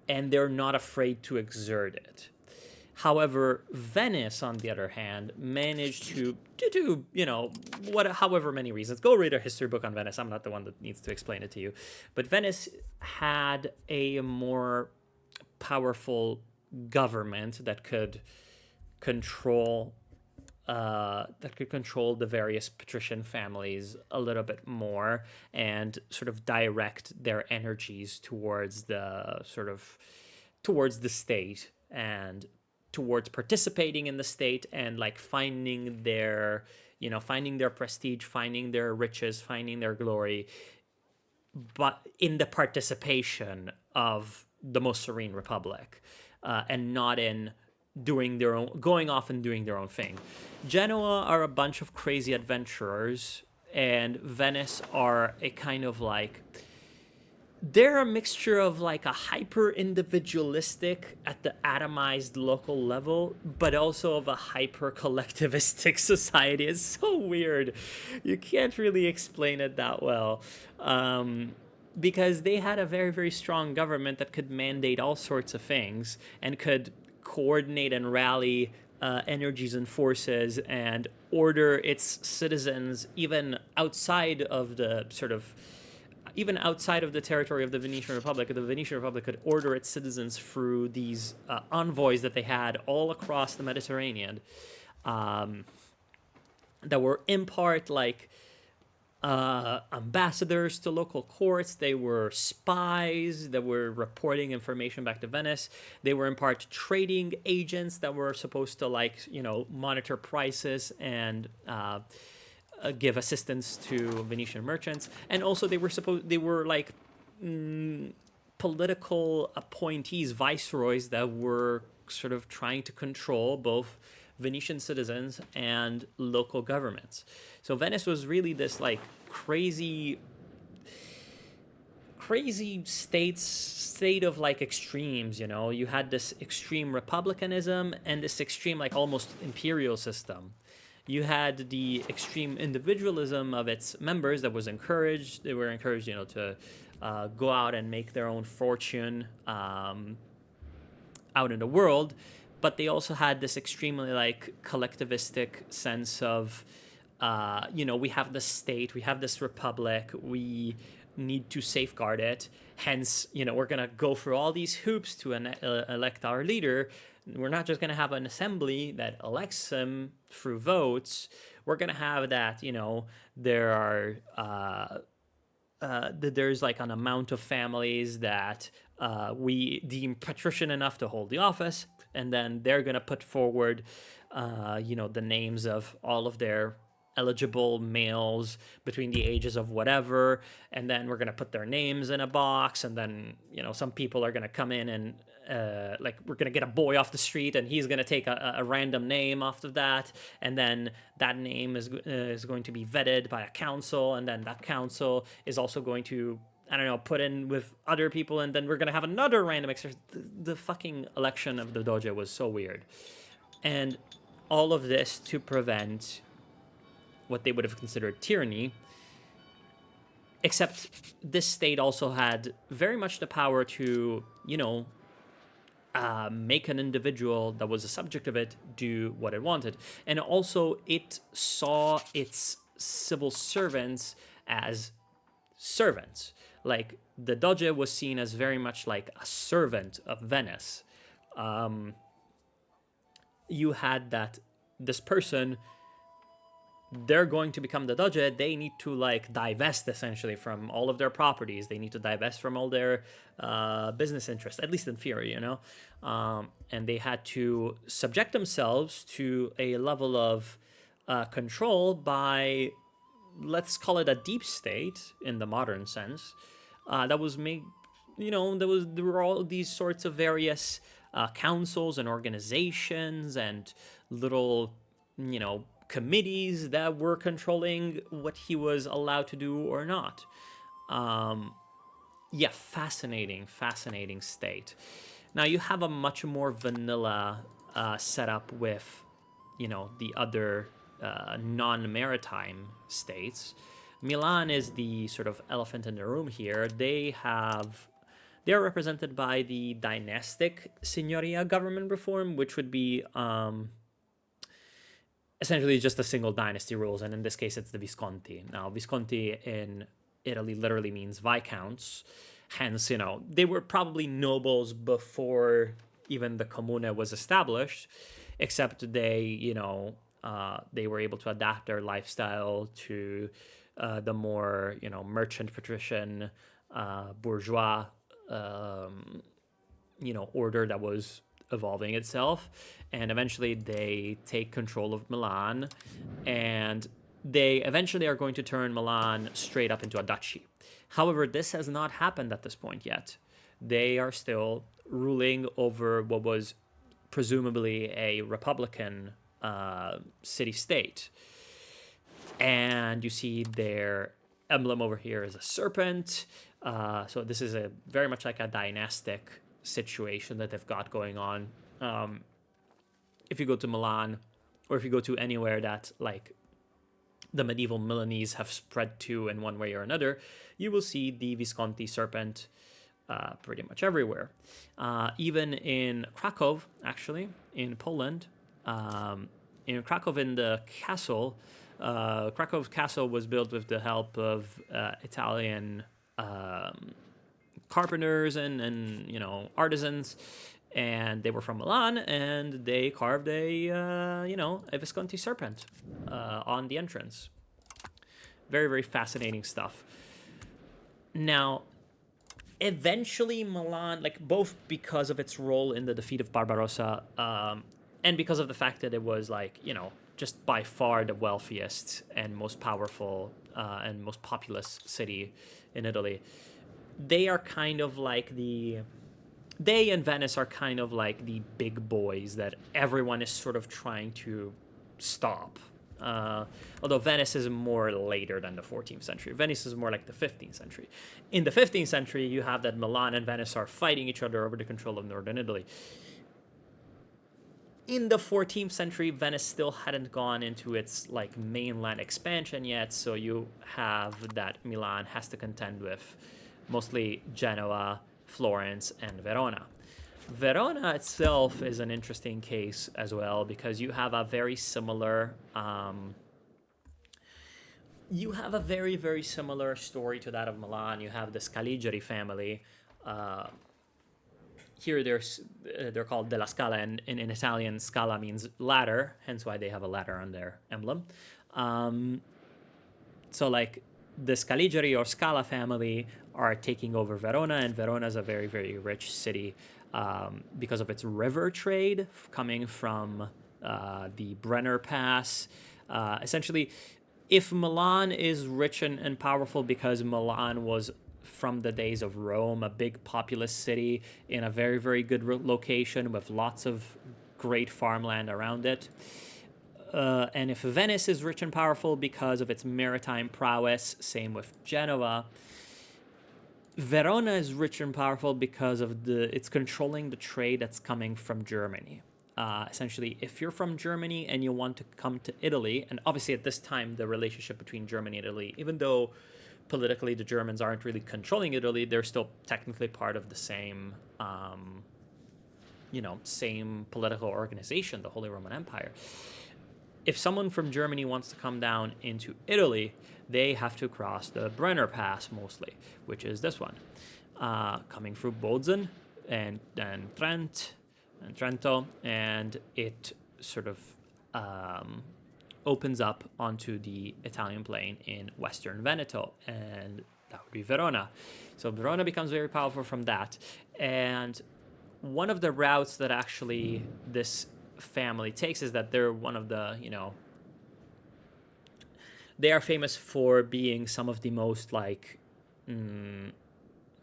and they're not afraid to exert it. However, Venice, on the other hand, managed to do, however many reasons. Go read a history book on Venice. I'm not the one that needs to explain it to you. But Venice had a more powerful government that could control the various patrician families a little bit more and sort of direct their energies towards the state and towards participating in the state and finding their prestige, finding their riches, finding their glory, but in the participation of the most serene republic, and not in going off and doing their own thing. Genoa are a bunch of crazy adventurers, and Venice are a kind of they're a mixture of like a hyper individualistic at the atomized local level, but also of a hyper collectivistic society. It's so weird. You can't really explain it that well. Because they had a very, very strong government that could mandate all sorts of things and could coordinate and rally energies and forces and order its citizens even outside of the territory of the Venetian Republic. The Venetian Republic could order its citizens through these envoys that they had all across the Mediterranean, that were in part like ambassadors to local courts. They were spies that were reporting information back to Venice. They were in part trading agents that were supposed to monitor prices and give assistance to Venetian merchants. And also they were like political appointees, viceroys that were sort of trying to control both Venetian citizens and local governments. So Venice was really this like crazy state of like extremes. You had this extreme republicanism and this extreme like almost imperial system. You had the extreme individualism of its members that was encouraged. They were encouraged, to go out and make their own fortune out in the world. But they also had this extremely like collectivistic sense of, we have this state, we have this republic, we need to safeguard it. Hence, we're going to go through all these hoops to elect our leader. We're not just going to have an assembly that elects him through votes. We're going to have that, there's like an amount of families that we deem patrician enough to hold the office. And then they're going to put forward, the names of all of their eligible males between the ages of whatever. And then we're going to put their names in a box. And then, some people are going to come in and we're going to get a boy off the street and he's going to take a random name off of that. And then that name is going to be vetted by a council. And then that council is also going to, put in with other people, and then we're going to have another random exercise. The fucking election of the Doge was so weird. And all of this to prevent what they would have considered tyranny, except this state also had very much the power to, make an individual that was a subject of it do what it wanted. And also it saw its civil servants as servants. Like the Doge was seen as very much like a servant of Venice. You had that this person, they're going to become the Doge. They need to like divest essentially from all of their properties. They need to divest from all their business interests, at least in theory, and they had to subject themselves to a level of control by, let's call it a deep state in the modern sense, that was made, there were all these sorts of various councils and organizations and little, committees that were controlling what he was allowed to do or not. Fascinating state. Now you have a much more vanilla setup with, the other non-maritime states. Milan is the sort of elephant in the room here. They are represented by the dynastic signoria government reform, which would be essentially just a single dynasty rules, and in this case it's the Visconti. Now, Visconti in Italy literally means viscounts. Hence, they were probably nobles before even the Comune was established, except they were able to adapt their lifestyle to the more, merchant, patrician, bourgeois, order that was evolving itself. And eventually they take control of Milan, and they eventually are going to turn Milan straight up into a duchy. However, this has not happened at this point yet. They are still ruling over what was presumably a republican city-state. And you see their emblem over here is a serpent. So this is a very much like a dynastic situation that they've got going on. If you go to Milan, or if you go to anywhere that like the medieval Milanese have spread to in one way or another, you will see the Visconti serpent pretty much everywhere. Even in Krakow, actually, in Poland, in Krakow, in the castle, Krakow's castle was built with the help of Italian carpenters and artisans, and they were from Milan, and they carved a Visconti serpent on the entrance. Very, very fascinating stuff. Now, eventually Milan, like both because of its role in the defeat of Barbarossa, and because of the fact that it was just by far the wealthiest and most powerful and most populous city in Italy, they are kind of like they and Venice are kind of like the big boys that everyone is sort of trying to stop. Although Venice is more later than the 14th century. Venice is more like the 15th century. In the 15th century, you have that Milan and Venice are fighting each other over the control of northern Italy. In the 14th century, Venice still hadn't gone into its mainland expansion yet, so you have that Milan has to contend with mostly Genoa, Florence, and Verona. Verona itself is an interesting case as well, because you have a very similar very, very similar story to that of Milan. You have the Scaligeri family. Here they're called della Scala, and in Italian, Scala means ladder, hence why they have a ladder on their emblem. So the Scaligeri or Scala family are taking over Verona, and Verona is a very, very rich city because of its river trade coming from the Brenner Pass. Essentially, if Milan is rich and powerful because Milan was, from the days of Rome, a big populous city in a very, very good location with lots of great farmland around it. And if Venice is rich and powerful because of its maritime prowess, same with Genoa, Verona is rich and powerful because of it's controlling the trade that's coming from Germany. Essentially, if you're from Germany and you want to come to Italy, and obviously at this time the relationship between Germany and Italy, even though politically the Germans aren't really controlling Italy, they're still technically part of the same same political organization, the Holy Roman Empire. If someone from Germany wants to come down into Italy, they have to cross the Brenner Pass mostly, which is this one, coming through Bozen and Trento, and it sort of opens up onto the Italian plain in Western Veneto, and that would be Verona. So Verona becomes very powerful from that, and one of the routes that actually this family takes is that they're one of the, they are famous for being some of the most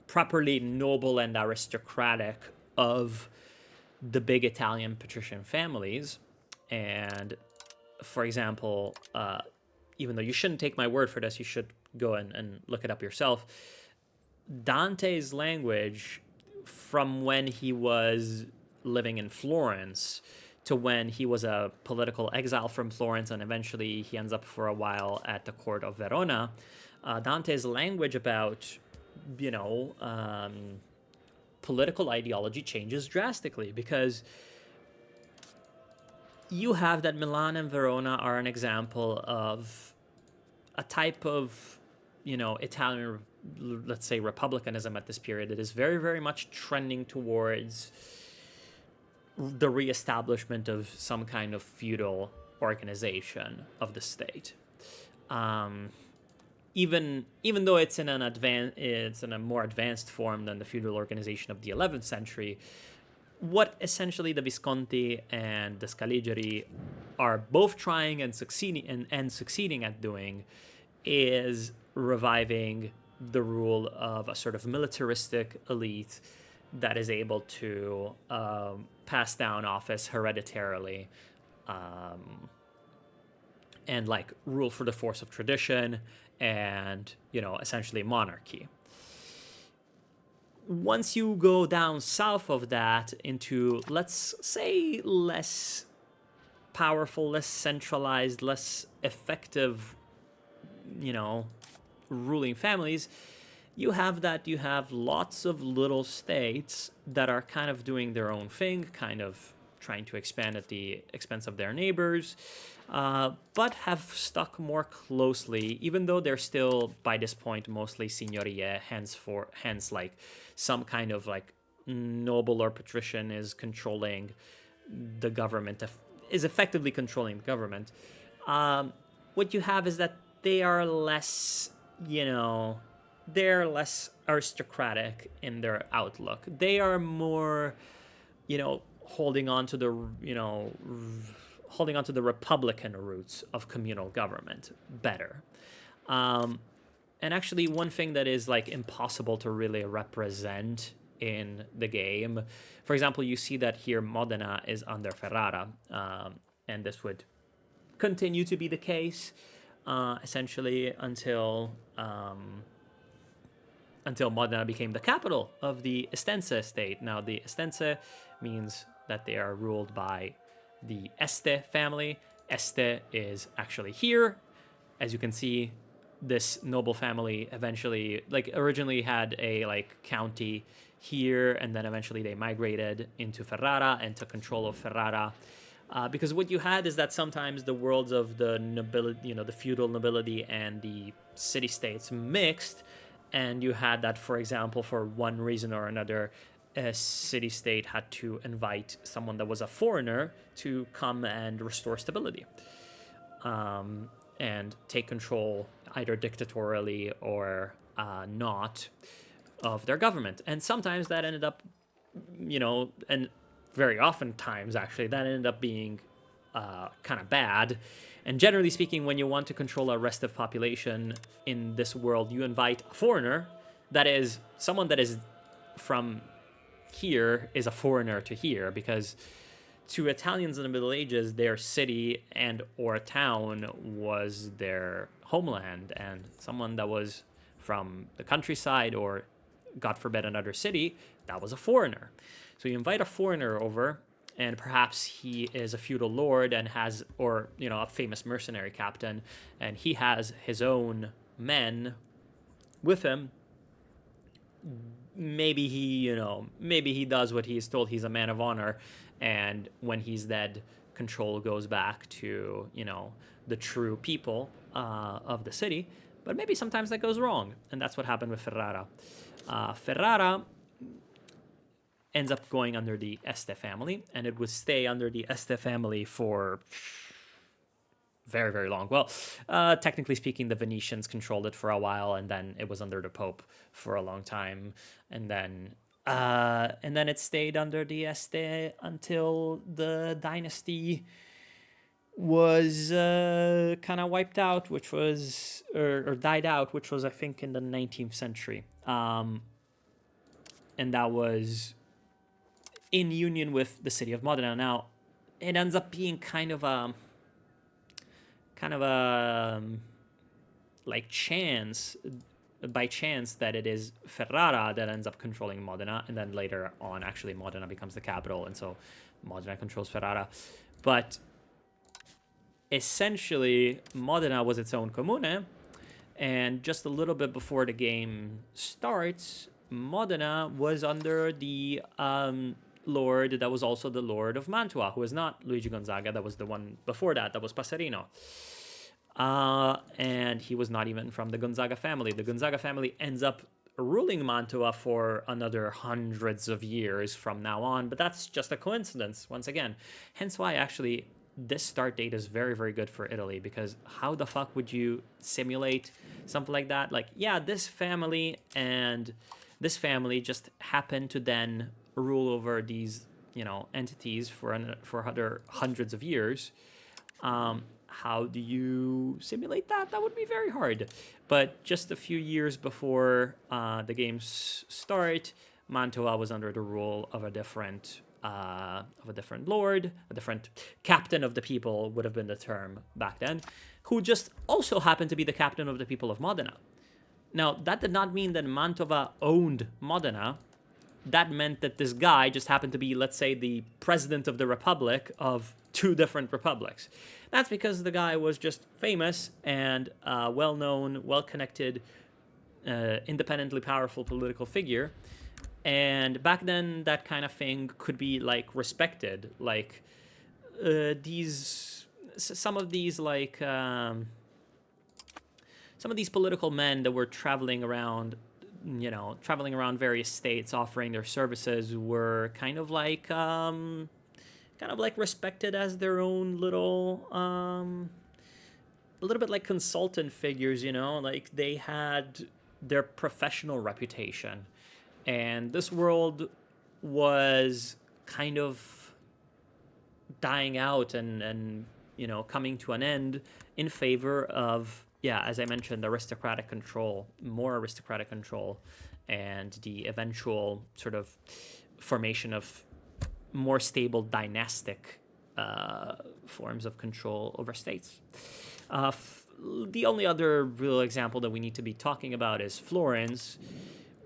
properly noble and aristocratic of the big Italian patrician families. And for example, even though you shouldn't take my word for this, you should go and look it up yourself. Dante's language, from when he was living in Florence to when he was a political exile from Florence, and eventually he ends up for a while at the court of Verona, Dante's language about, political ideology changes drastically, because you have that Milan and Verona are an example of a type of, Italian, let's say, republicanism at this period that is very, very much trending towards the reestablishment of some kind of feudal organization of the state. Even though it's in a more advanced form than the feudal organization of the 11th century, what essentially the Visconti and the Scaligeri are both trying and succeeding at doing is reviving the rule of a sort of militaristic elite that is able to pass down office hereditarily, and rule for the force of tradition, and, essentially monarchy. Once you go down south of that into, let's say, less powerful, less centralized, less effective, ruling families, you have lots of little states that are kind of doing their own thing, kind of trying to expand at the expense of their neighbors, but have stuck more closely, even though they're still, by this point, mostly signoria, hence like some kind of like noble or patrician is controlling the government, is effectively controlling the government. What you have is that they are less, they're less aristocratic in their outlook. They are more, holding on to the republican roots of communal government better. And actually, one thing that is like impossible to really represent in the game, for example, you see that here Modena is under Ferrara, and this would continue to be the case essentially until Modena became the capital of the Estense state. Now, the Estense means that they are ruled by the Este family. Este is actually here. As you can see, this noble family eventually, originally had a county here, and then eventually they migrated into Ferrara and took control of Ferrara. Because what you had is that sometimes the worlds of the nobility, the feudal nobility and the city-states mixed, and you had that, for example, for one reason or another, a city-state had to invite someone that was a foreigner to come and restore stability, and take control either dictatorially or not of their government. And sometimes that ended up, and very often times actually, that ended up being kind of bad. And generally speaking, when you want to control a restive population in this world, you invite a foreigner, that is, someone that is from here is a foreigner to here, because to Italians in the Middle Ages, their city and or town was their homeland, and someone that was from the countryside or, God forbid, another city, that was a foreigner. So you invite a foreigner over, and perhaps he is a feudal lord and has, or, a famous mercenary captain, and he has his own men with him. Maybe he does what he's told. He's a man of honor, and when he's dead, control goes back to, the true people of the city. But maybe sometimes that goes wrong, and that's what happened with Ferrara. Ferrara ends up going under the Este family, and it would stay under the Este family for very, very long. Well, technically speaking, the Venetians controlled it for a while, and then it was under the Pope for a long time, and then it stayed under the Este until the dynasty was kind of wiped out, which was or died out, which was, I think, in the 19th century, and that was in union with the city of Modena. Now, it ends up being kind of a by chance that it is Ferrara that ends up controlling Modena, and then later on, actually, Modena becomes the capital, and so Modena controls Ferrara. But essentially, Modena was its own comune, and just a little bit before the game starts, Modena was under the lord that was also the lord of Mantua, who was not Luigi Gonzaga. That was the one before that was Passerino. And he was not even from the Gonzaga family. The Gonzaga family ends up ruling Mantua for another hundreds of years from now on, but that's just a coincidence, once again. Hence why, actually, this start date is very, very good for Italy, because how the fuck would you simulate something like that? Like, yeah, this family and this family just happened to then rule over these, entities for other hundreds of years. How do you simulate that? That would be very hard. But just a few years before the games start, Mantua was under the rule of a different lord, a different captain of the people would have been the term back then. who just also happened to be the captain of the people of Modena. Now, that did not mean that Mantova owned Modena. That meant that this guy just happened to be, let's say, the president of the republic of two different republics. That's because the guy was just famous and well-known, well-connected, independently powerful political figure. And back then, that kind of thing could be, like, respected. Like, some of these political men that were traveling around various states offering their services were kind of like respected as their own little, a little bit like consultant figures, like they had their professional reputation. And this world was kind of dying out and coming to an end in favor of, as I mentioned, aristocratic control, more aristocratic control, and the eventual sort of formation of more stable dynastic forms of control over states. The only other real example that we need to be talking about is Florence,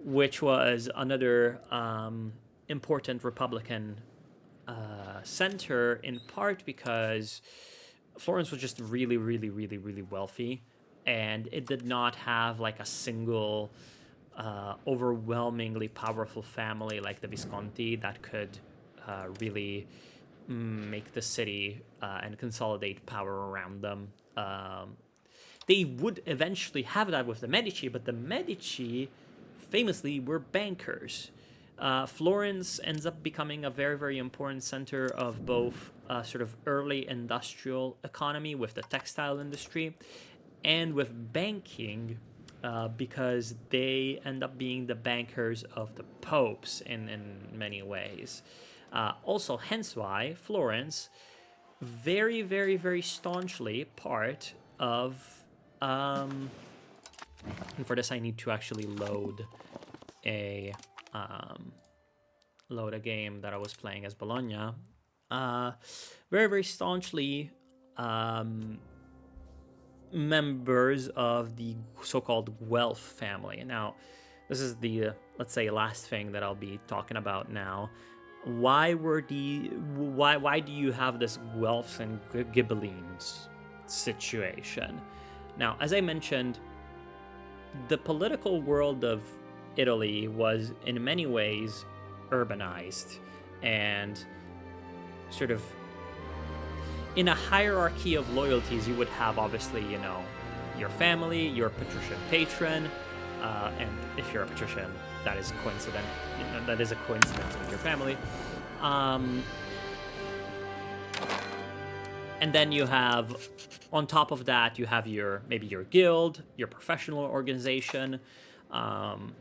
which was another important Republican center, in part because Florence was just really, really, really, really wealthy, and it did not have like a single overwhelmingly powerful family like the Visconti that could really make the city and consolidate power around them. They would eventually have that with the Medici, but the Medici famously were bankers. Florence ends up becoming a very, very important center of both sort of early industrial economy with the textile industry and with banking, because they end up being the bankers of the popes in many ways. Also, hence why Florence, very, very, very staunchly part of... and for this, I need to actually load a game that I was playing as Bologna. Very, very staunchly members of the so-called Guelf family. Now, this is the, let's say, last thing that I'll be talking about now. Why do you have this Guelphs and Ghibellines situation? Now, as I mentioned, the political world of Italy was in many ways urbanized and sort of in a hierarchy of loyalties. You would have obviously, your family, your patrician patron, and if you're a patrician, that is coincident. That is a coincidence with your family. And then you have, on top of that, you have maybe your guild, your professional organization, and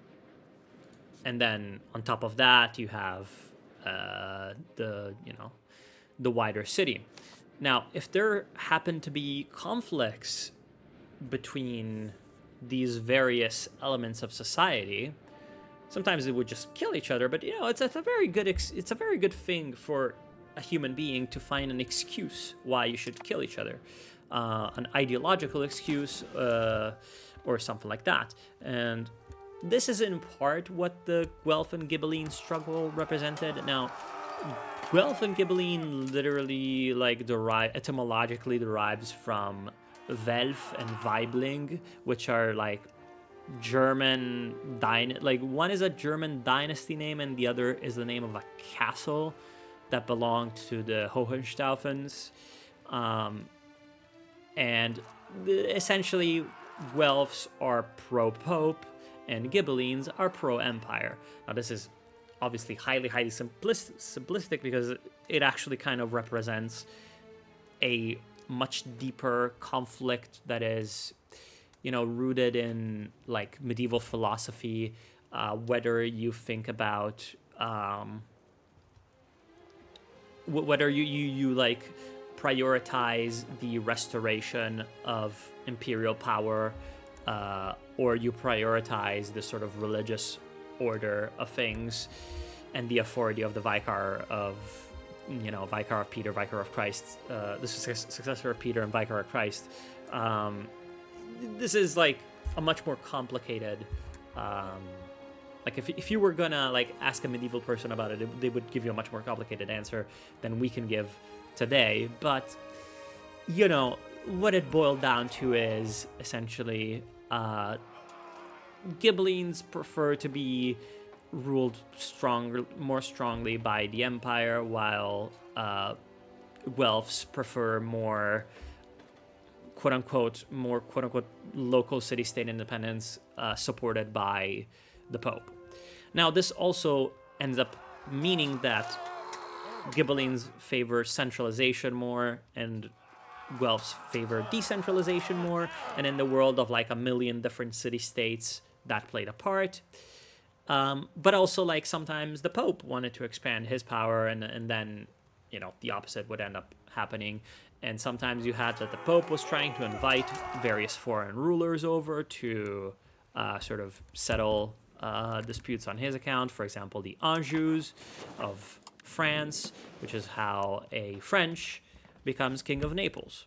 then on top of that, you have the wider city. Now, if there happen to be conflicts between these various elements of society, sometimes they would just kill each other. But it's a very good thing for a human being to find an excuse why you should kill each other, an ideological excuse or something like that. And this is in part what the Guelf and Ghibelline struggle represented. Now, Guelf and Ghibelline literally etymologically derives from Welf and Weibling, which are like German one is a German dynasty name and the other is the name of a castle that belonged to the Hohenstaufens. And essentially, Guelphs are pro-pope and Ghibellines are pro-empire. Now, this is obviously highly, highly simplistic because it actually kind of represents a much deeper conflict that is, rooted in like medieval philosophy, whether you think about whether you like prioritize the restoration of imperial power, or you prioritize the sort of religious order of things and the authority of the Vicar of Peter, Vicar of Christ, the successor of Peter and Vicar of Christ, This is like a much more complicated. Like if you were gonna like ask a medieval person about it, they would give you a much more complicated answer than we can give today. But you know what it boiled down to is essentially Ghibellines prefer to be ruled more strongly by the empire, while Guelphs prefer more quote unquote local city-state independence supported by the Pope. Now, this also ends up meaning that Ghibellines favor centralization more and Guelphs favor decentralization more, and in the world of like a million different city-states, that played a part. But also, like, sometimes the Pope wanted to expand his power, and then, you know, the opposite would end up happening. And sometimes you had that the Pope was trying to invite various foreign rulers over to sort of settle disputes on his account. For example, the Anjous of France, which is how a French becomes king of Naples.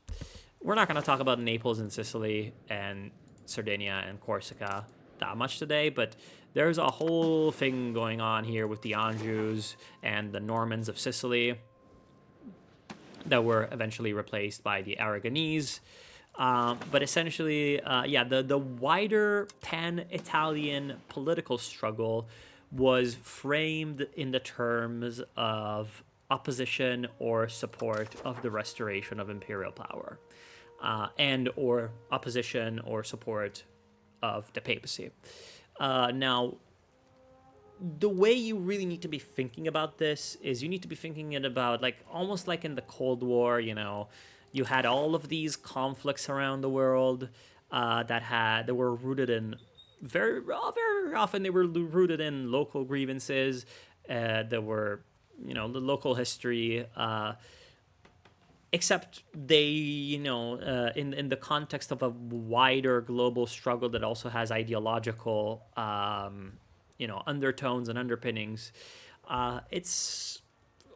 We're not going to talk about Naples and Sicily and Sardinia and Corsica that much today, but there's a whole thing going on here with the Anjous and the Normans of Sicily that were eventually replaced by the Aragonese. But essentially, the wider pan-Italian political struggle was framed in the terms of opposition or support of the restoration of imperial power, and or opposition or support of the papacy. Now, the way you really need to be thinking about this is you need to be thinking it about like almost like in the Cold War. You know, you had all of these conflicts around the world that were rooted in very often they were rooted in local grievances. There were, you know, the local history. Except they, you know, in the context of a wider global struggle that also has ideological, you know, undertones and underpinnings, it's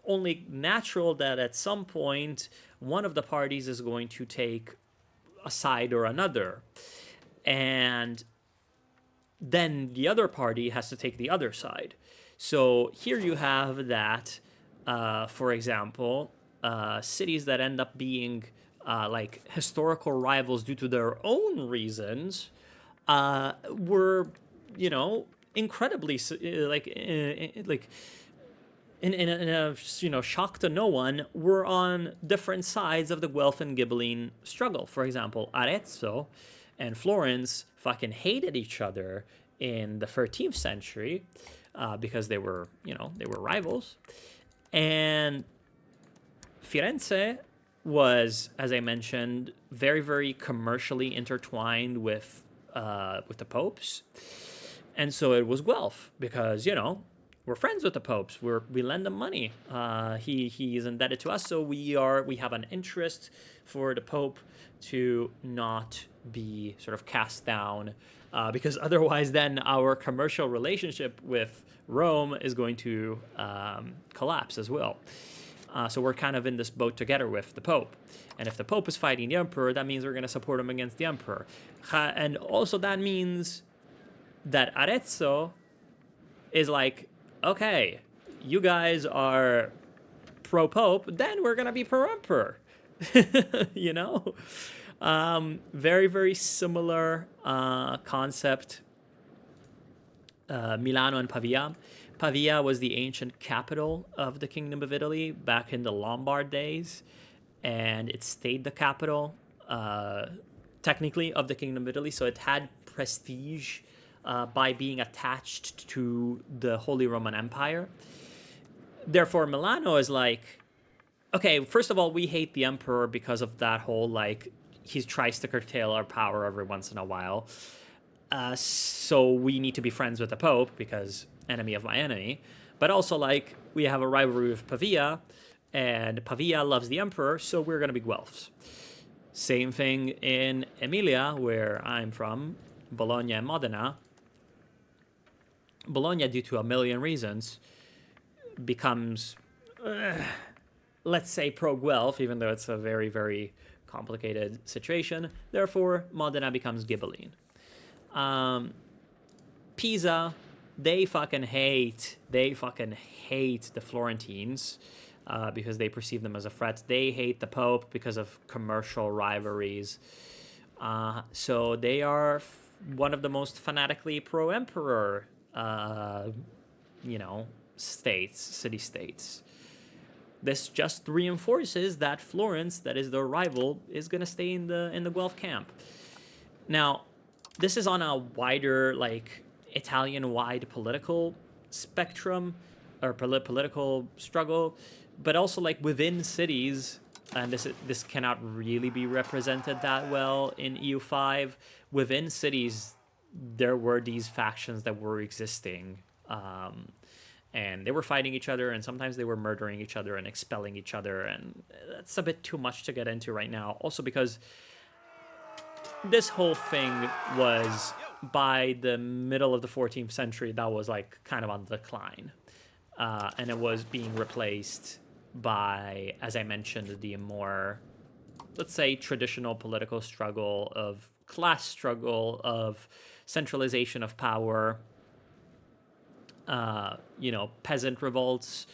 only natural that at some point one of the parties is going to take a side or another, and then the other party has to take the other side. So here you have that, for example, cities that end up being like historical rivals due to their own reasons were, you know, incredibly like in a you know, shock to no one, were on different sides of the Guelf and Ghibelline struggle. For example, Arezzo and Florence fucking hated each other in the 13th century because they were, you know, they were rivals. And Firenze was, as I mentioned, very, very commercially intertwined with the popes. And so it was Guelph because, you know, we're friends with the popes. We lend them money. He is indebted to us, so we have an interest for the Pope to not be sort of cast down, because otherwise, then our commercial relationship with Rome is going to collapse as well. So we're kind of in this boat together with the Pope. And if the Pope is fighting the Emperor, that means we're going to support him against the Emperor. And also that means that Arezzo is like, okay, you guys are pro-Pope, then we're going to be pro-Emperor. You know? Very, very similar concept. Milano and Pavia. Pavia was the ancient capital of the Kingdom of Italy back in the Lombard days, and it stayed the capital, technically, of the Kingdom of Italy, so it had prestige by being attached to the Holy Roman Empire. Therefore, Milano is like, okay, first of all, we hate the Emperor because of that whole, like, he tries to curtail our power every once in a while. So we need to be friends with the Pope because enemy of my enemy. But also, like, we have a rivalry with Pavia, and Pavia loves the Emperor, so we're going to be Guelphs. Same thing in Emilia, where I'm from, Bologna and Modena. Bologna, due to a million reasons, becomes, let's say, pro-Guelph, even though it's a very, very complicated situation. Therefore, Modena becomes Ghibelline. Pisa, they fucking hate the Florentines because they perceive them as a threat. They hate the Pope because of commercial rivalries. So they are one of the most fanatically pro-emperor, city-states. This just reinforces that Florence, that is their rival, is going to stay in the Guelf camp. Now, this is on a wider, Italian-wide political spectrum, or political struggle, but also, within cities, and this cannot really be represented that well in EU5. Within cities, there were these factions that were existing, and they were fighting each other, and sometimes they were murdering each other and expelling each other, and that's a bit too much to get into right now. Also because this whole thing was, by the middle of the 14th century, that was kind of on the decline, and it was being replaced by, as I mentioned, the more, let's say, traditional political struggle of class struggle, of centralization of power, peasant revolts,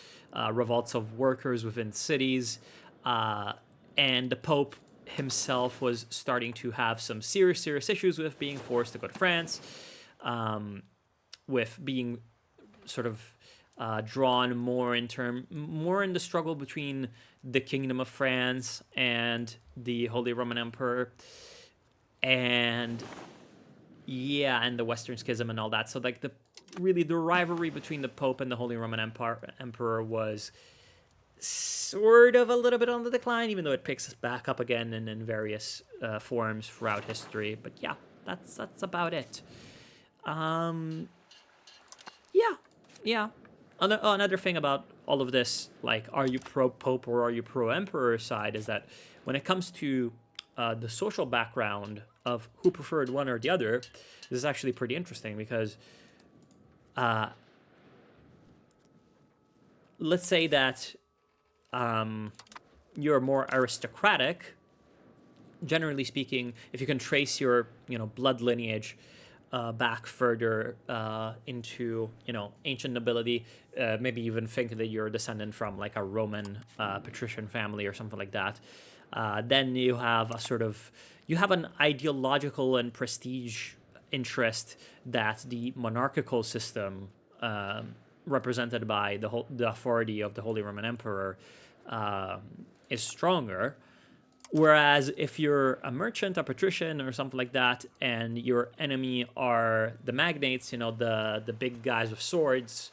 revolts of workers within cities, and the Pope himself was starting to have some serious issues with being forced to go to France, with being sort of drawn more in the struggle between the Kingdom of France and the Holy Roman Emperor, and the Western Schism and all that. So the rivalry between the Pope and the Holy Roman Emperor was sort of a little bit on the decline, even though it picks back up again and in various forms throughout history. But yeah, that's about it. Another thing about all of this, are you pro-Pope or are you pro-Emperor side, is that when it comes to the social background of who preferred one or the other, this is actually pretty interesting because let's say that you're more aristocratic. Generally speaking, if you can trace your blood lineage back further into ancient nobility, maybe even think that you're a descendant from a Roman patrician family or something like that, then you have an ideological and prestige interest that the monarchical system, represented by the authority of the Holy Roman Emperor, is stronger. Whereas if you're a merchant, a patrician, or something like that, and your enemy are the magnates, the big guys with swords,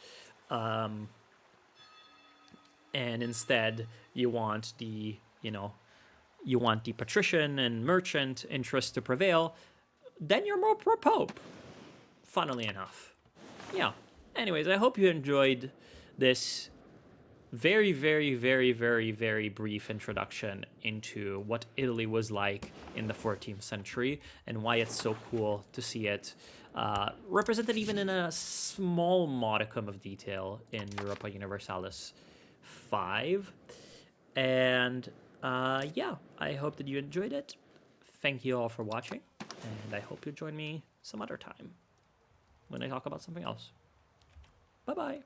and instead you want the patrician and merchant interest to prevail, then you're more pro-Pope, funnily enough. Yeah. Anyways, I hope you enjoyed this very, very, very, very, very brief introduction into what Italy was like in the 14th century and why it's so cool to see it represented even in a small modicum of detail in Europa Universalis 5. And I hope that you enjoyed it. Thank you all for watching, and I hope you join me some other time when I talk about something else. Bye-bye.